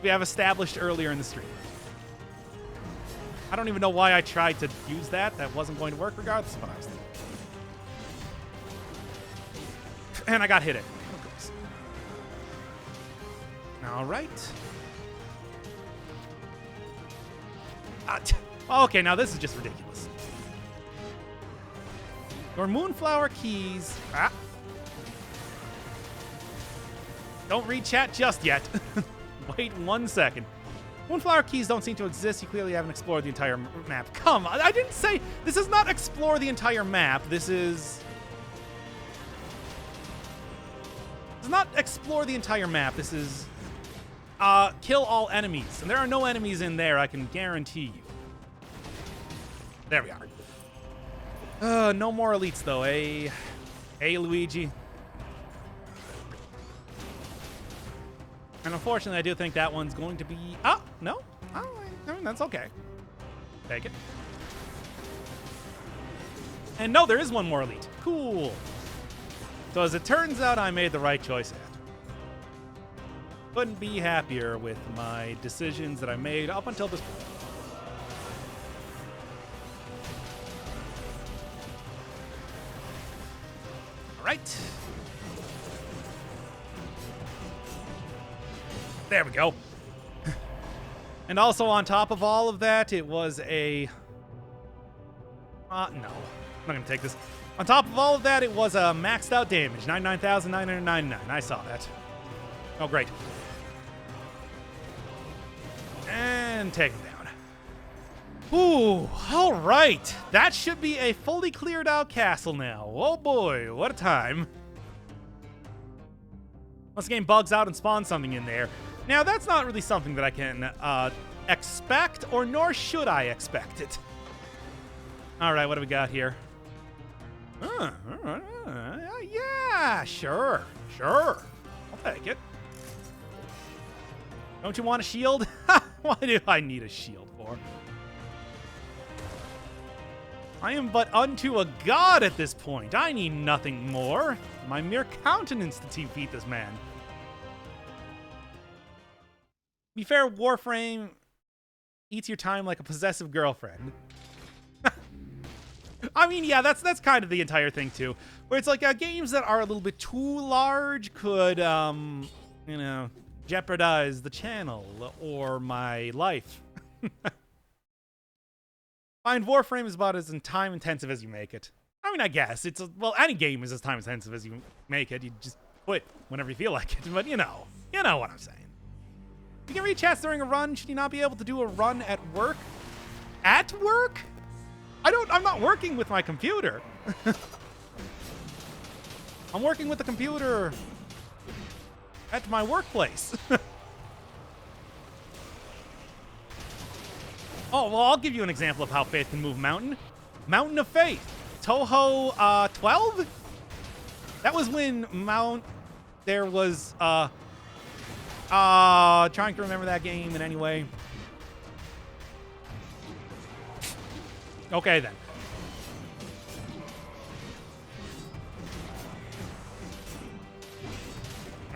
We have established earlier in the stream. I don't even know why I tried to use that. That wasn't going to work regardless of what I was thinking. And I got hit anyway. Of course. All right. Okay, now this is just ridiculous. Your Moonflower keys... Don't read chat just yet. Wait 1 second. Moonflower keys don't seem to exist. You clearly haven't explored the entire map. Come on, I didn't say... This is not explore the entire map. This is not explore the entire map. This is kill all enemies. And there are no enemies in there, I can guarantee you. There we are. No more elites, though, eh? Hey, Luigi. And unfortunately, I do think that one's going to be... Oh, no. Oh, I mean, that's okay. Take it. And no, there is one more elite. Cool. So as it turns out, I made the right choice. Couldn't be happier with my decisions that I made up until this point. All right. There we go. And also on top of all of that, it was a... no. I'm not going to take this. On top of all of that, it was a maxed out damage. 99,999. I saw that. Oh, great. And take him down. Ooh, all right. That should be a fully cleared out castle now. Oh boy, what a time. Once the game bugs out and spawns something in there. Now, that's not really something that I can expect, or nor should I expect it. All right, what do we got here? Yeah, sure. I'll take it. Don't you want a shield? Why do I need a shield for? I am but unto a god at this point. I need nothing more. My mere countenance to defeat this man. To be fair, Warframe eats your time like a possessive girlfriend. I mean, yeah, that's kind of the entire thing, too. Where it's like games that are a little bit too large could, you know, jeopardize the channel or my life. Find Warframe is about as time intensive as you make it. I mean, I guess it's well, any game is as time intensive as you make it. You just quit whenever you feel like it. But you know what I'm saying. You can read chats during a run. Should you not be able to do a run at work? At work? I'm not working with my computer. I'm working with the computer at my workplace. Oh, well, I'll give you an example of how Faith can move Mountain. Mountain of Faith. Touhou 12? That was when there was trying to remember that game in any way. Okay, then.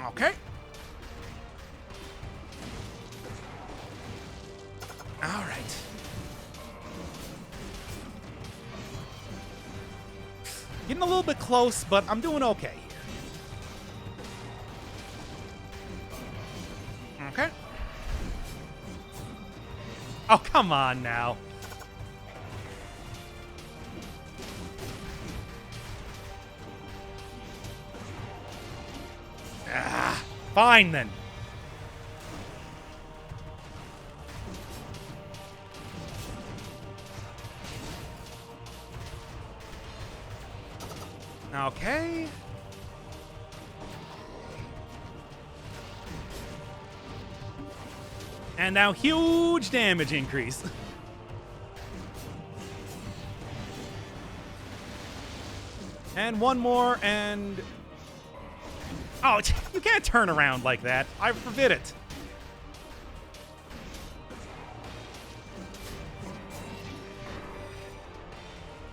Okay. All right. Getting a little bit close, but I'm doing okay here. Okay. Oh, come on now. Fine, then. Okay. And now huge damage increase. And one more, and... Oh, you can't turn around like that. I forbid it.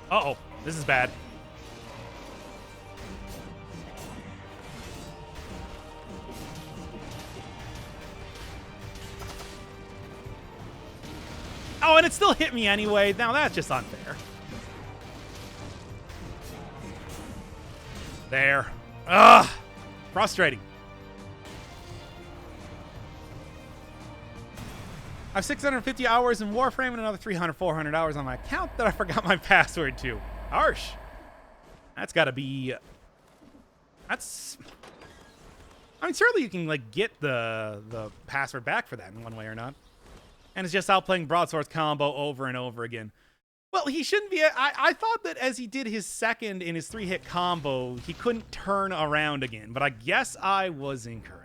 Uh-oh. This is bad. Oh, and it still hit me anyway. Now that's just unfair. There. Ugh. Frustrating. I have 650 hours in Warframe and another 300, 400 hours on my account that I forgot my password to. Harsh. That's got to be... That's... I mean, certainly you can, like, get the password back for that in one way or not. And it's just out playing Broadsword's combo over and over again. Well, he shouldn't be... I thought that as he did his second in his 3-hit combo, he couldn't turn around again. But I guess I was incorrect.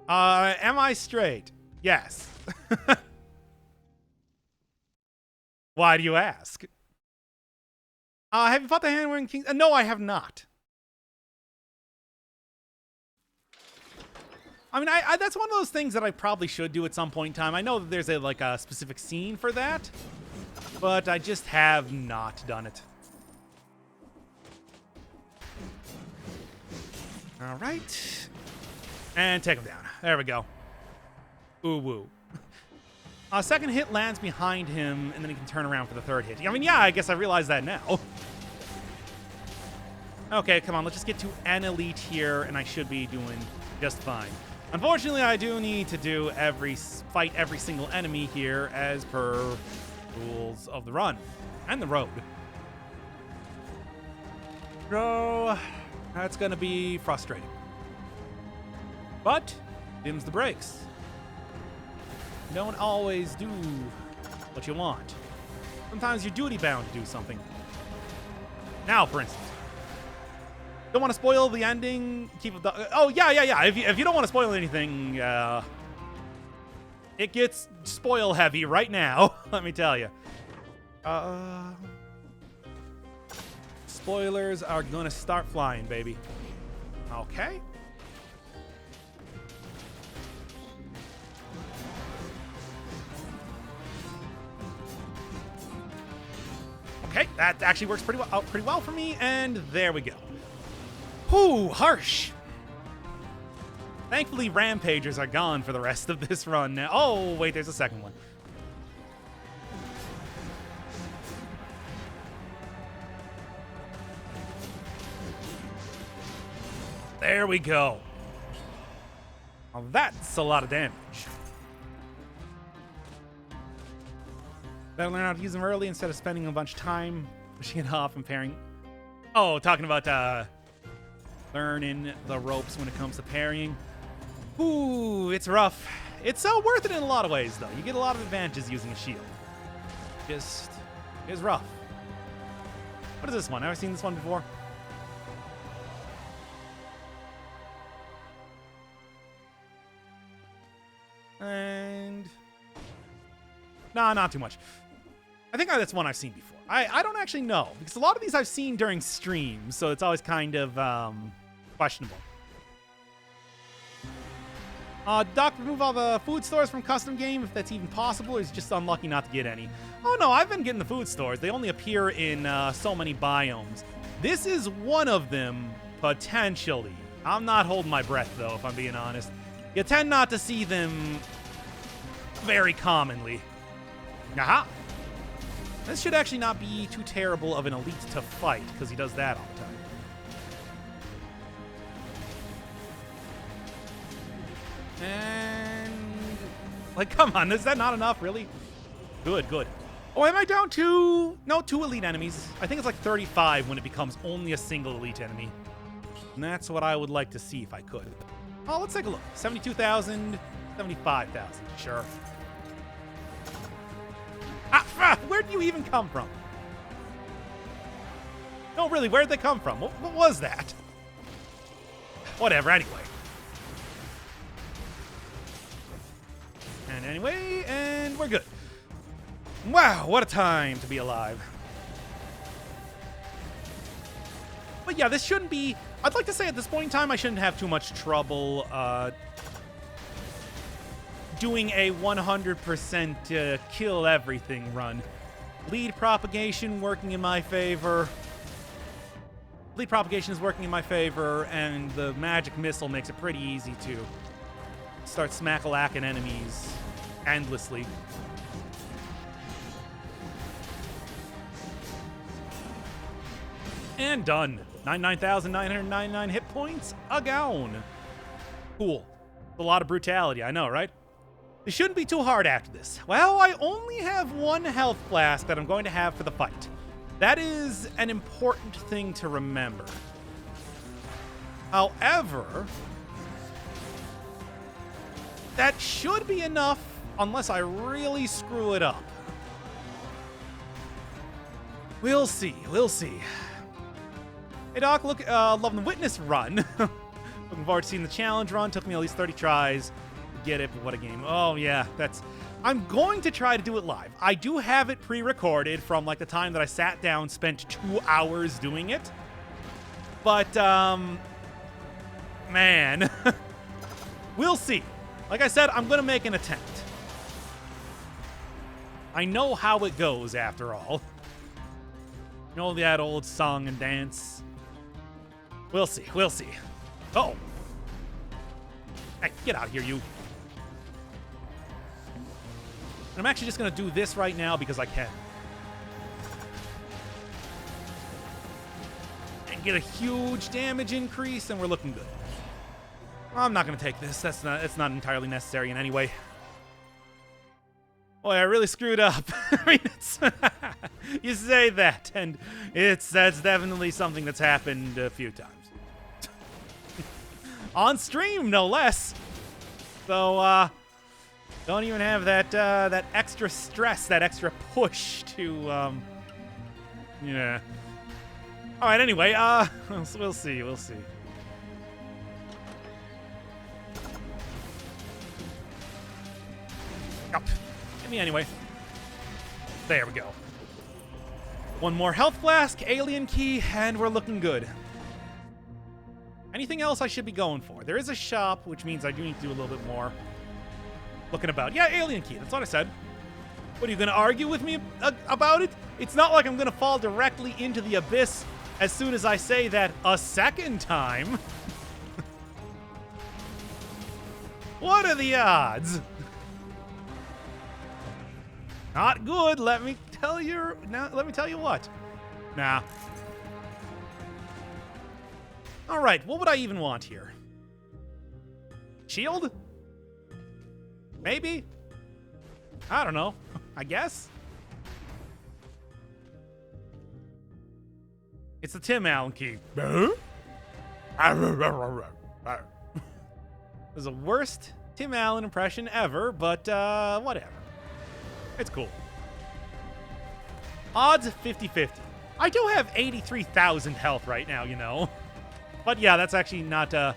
Am I straight? Yes. Why do you ask? Have you fought the Hand-Wearing King? No, I have not. I mean, that's one of those things that I probably should do at some point in time. I know that there's a specific scene for that, but I just have not done it. All right. And take him down. There we go. Ooh, woo. Second hit lands behind him, and then he can turn around for the third hit. I mean, yeah, I guess I realize that now. Okay, come on. Let's just get to an elite here, and I should be doing just fine. Unfortunately, I do need to fight every single enemy here as per rules of the run and the road. So, that's going to be frustrating. But, dims the brakes. Don't always do what you want. Sometimes you're duty-bound to do something. Now, for instance. Don't want to spoil the ending. Keep the... Oh, yeah. If you don't want to spoil anything, it gets spoil heavy right now. Let me tell you. Spoilers are going to start flying, baby. Okay. Okay, that actually works pretty well for me, and there we go. Whew, harsh. Thankfully, Rampagers are gone for the rest of this run now. Oh, wait, there's a second one. There we go. Well, that's a lot of damage. Better learn how to use them early instead of spending a bunch of time pushing it off and pairing. Oh, talking about learning the ropes when it comes to parrying. Ooh, it's rough. It's so worth it in a lot of ways, though. You get a lot of advantages using a shield. Just is rough. What is this one? Ever seen this one before? And nah, not too much. I think that's one I've seen before. I don't actually know, because a lot of these I've seen during streams, so it's always kind of questionable. Doc, remove all the food stores from custom game, if that's even possible, or is it just unlucky not to get any? Oh no, I've been getting the food stores. They only appear in so many biomes. This is one of them, potentially. I'm not holding my breath, though, if I'm being honest. You tend not to see them very commonly. Aha! This should actually not be too terrible of an elite to fight, because he does that all the time. And... like, come on, is that not enough, really? Good, good. Oh, am I down to... no, 2 elite enemies. I think it's like 35 when it becomes only a single elite enemy. And that's what I would like to see if I could. Oh, let's take a look. 72,000, 75,000, sure. Where do you even come from? No, really, where'd they come from? What was that? Whatever, anyway. And we're good. Wow, what a time to be alive. But yeah, this shouldn't be... I'd like to say at this point in time, I shouldn't have too much trouble doing a 100% kill everything run. Lead propagation working in my favor. Lead propagation is working in my favor, and the magic missile makes it pretty easy to start smack-a-lacking enemies endlessly. And done. 99,999 hit points. A gown. Cool. A lot of brutality, I know, right? It shouldn't be too hard after this. Well, I only have one health flask that I'm going to have for the fight. That is an important thing to remember. However, that should be enough unless I really screw it up. We'll see. We'll see. Hey, Doc, look, loving the witness run. Looking forward to seeing the challenge run. Took me at least 30 tries to get it, but what a game. Oh, yeah, that's... I'm going to try to do it live. I do have it pre-recorded from, like, the time that I sat down, spent 2 hours doing it. But, man. We'll see. Like I said, I'm going to make an attempt. I know how it goes, after all. You know that old song and dance? We'll see. We'll see. Oh. Hey, get out of here, you. I'm actually just going to do this right now because I can. And get a huge damage increase, and we're looking good. I'm not going to take this. It's not entirely necessary in any way. Boy, I really screwed up. I mean, it's you say that, and that's definitely something that's happened a few times. On stream, no less. So, don't even have that extra stress, that extra push to, yeah. All right, anyway, we'll see, we'll see. Up. Hit me anyway. There we go. One more health flask, alien key, and we're looking good. Anything else I should be going for? There is a shop, which means I do need to do a little bit more looking about. Yeah, alien key. That's what I said. What, are you going to argue with me about it? It's not like I'm going to fall directly into the abyss as soon as I say that a second time. What are the odds? Not good, let me tell you. Now, let me tell you what. Nah. All right, what would I even want here? Shield? Maybe? I don't know. I guess? It's the Tim Allen key. This is the worst Tim Allen impression ever, but whatever. It's cool. Odds 50-50. I do have 83,000 health right now, you know. But yeah, that's actually not bad.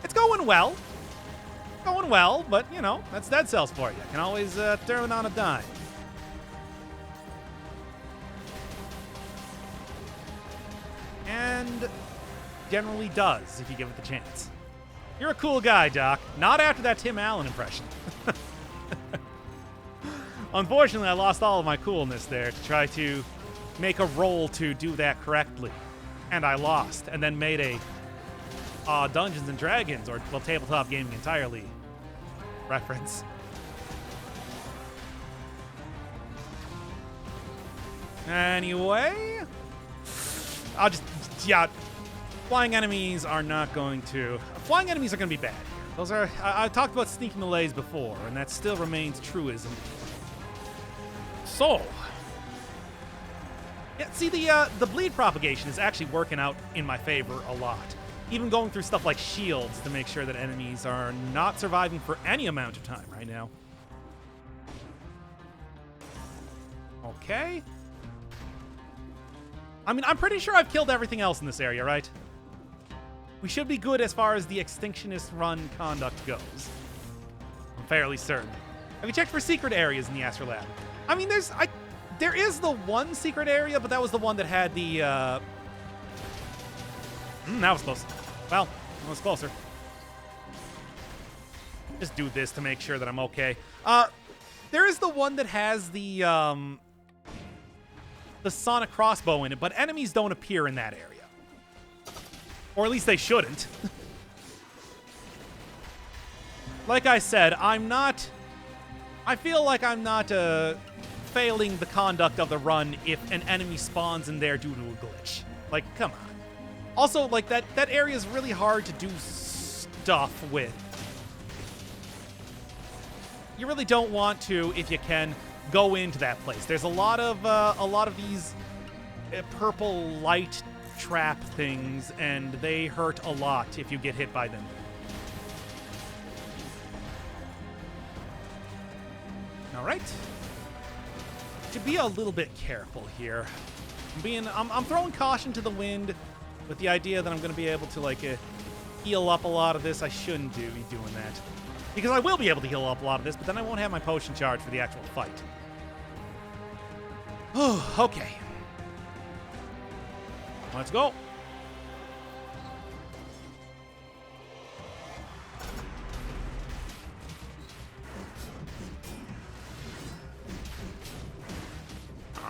It's going well. Going well, but you know, that's Dead Cells for you. Can always turn on a dime. And generally does if you give it the chance. You're a cool guy, Doc. Not after that Tim Allen impression. Unfortunately, I lost all of my coolness there to try to make a roll to do that correctly. And I lost, and then made a Dungeons & Dragons, or, well, tabletop gaming entirely reference. Anyway, I'll just, yeah, flying enemies are not going to, flying enemies are going to be bad here. Those are, I talked about sneak melees before, and that still remains truism. So, yeah, see, the bleed propagation is actually working out in my favor a lot. Even going through stuff like shields to make sure that enemies are not surviving for any amount of time right now. Okay. I mean, I'm pretty sure I've killed everything else in this area, right? We should be good as far as the Extinctionist run conduct goes. I'm fairly certain. Have you checked for secret areas in the Astrolab? I mean, there is the one secret area, but that was the one that had the, that was close. Well, that was closer. Just do this to make sure that I'm okay. There is the one that has the sonic crossbow in it, but enemies don't appear in that area. Or at least they shouldn't. Like I said, I feel like I'm not failing the conduct of the run if an enemy spawns in there due to a glitch. Like, come on. Also, like, that area is really hard to do stuff with. You really don't want to, if you can, go into that place. There's a lot of these purple light trap things, and they hurt a lot if you get hit by them. All right. To be a little bit careful here. I'm throwing caution to the wind with the idea that I'm going to be able to like heal up a lot of this. I shouldn't be doing that. Because I will be able to heal up a lot of this, but then I won't have my potion charge for the actual fight. Okay. Let's go.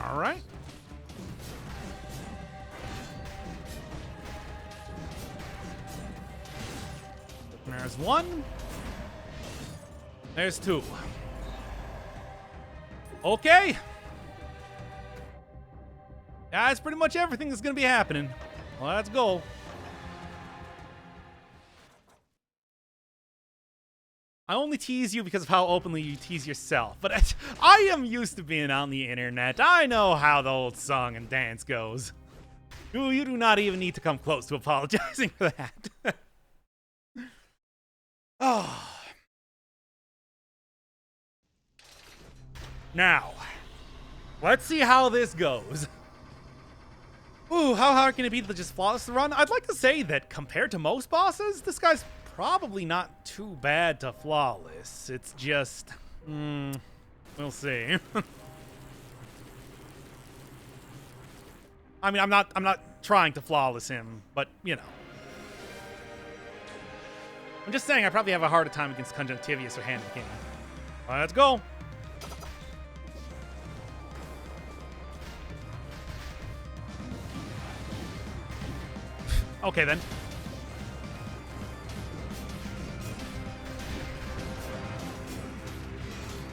All right. There's one. There's two. Okay. That's pretty much everything that's going to be happening. Let's go. I only tease you because of how openly you tease yourself, but I am used to being on the internet. I know how the old song and dance goes. You do not even need to come close to apologizing for that. Oh. Now, let's see how this goes. Ooh, how hard can it be to just flawless the run? I'd like to say that compared to most bosses, this guy's probably not too bad to flawless. It's just, we'll see. I mean, I'm not trying to flawless him, but you know. I'm just saying I probably have a harder time against Conjunctivius or Hand of the King. Let's go. Okay, then.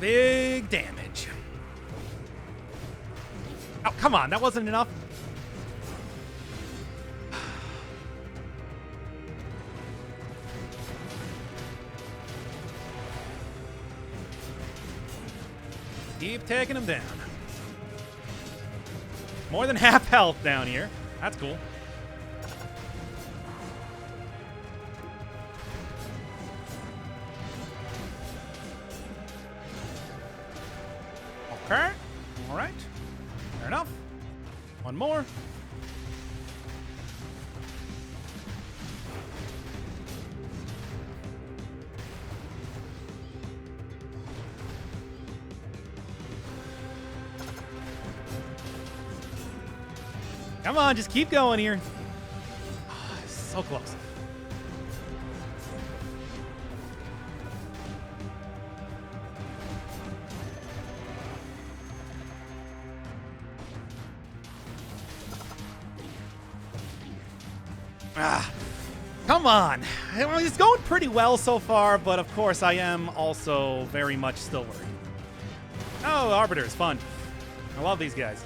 Big damage. Oh, come on. That wasn't enough. Keep taking him down. More than half health down here. That's cool. Okay. All right. Fair enough. One more. Come on, just keep going here. Oh, so close. Come on. It's going pretty well so far, but of course I am also very much still worried. Oh, Arbiter is fun. I love these guys.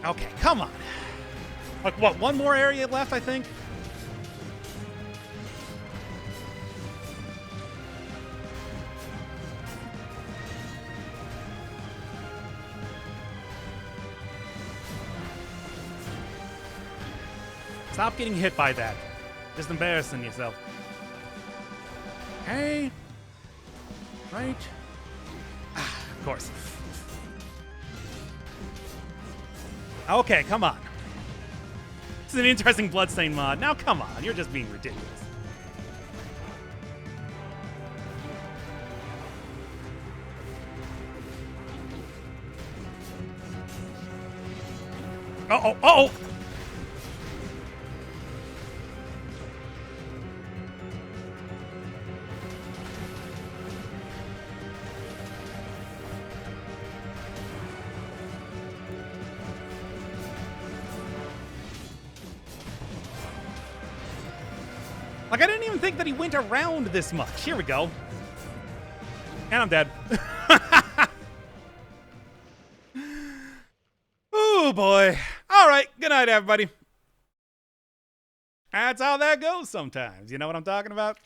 Okay, come on. Like, what, one more area left, I think? Stop getting hit by that. Just embarrassing yourself. Okay. Right? Of course. Okay, come on. This is an interesting Bloodstain mod. Now, come on. You're just being ridiculous. Uh-oh. Uh-oh. Like, I didn't even think that he went around this much. Here we go. And I'm dead. Oh, boy. All right. Good night, everybody. That's how that goes sometimes. You know what I'm talking about?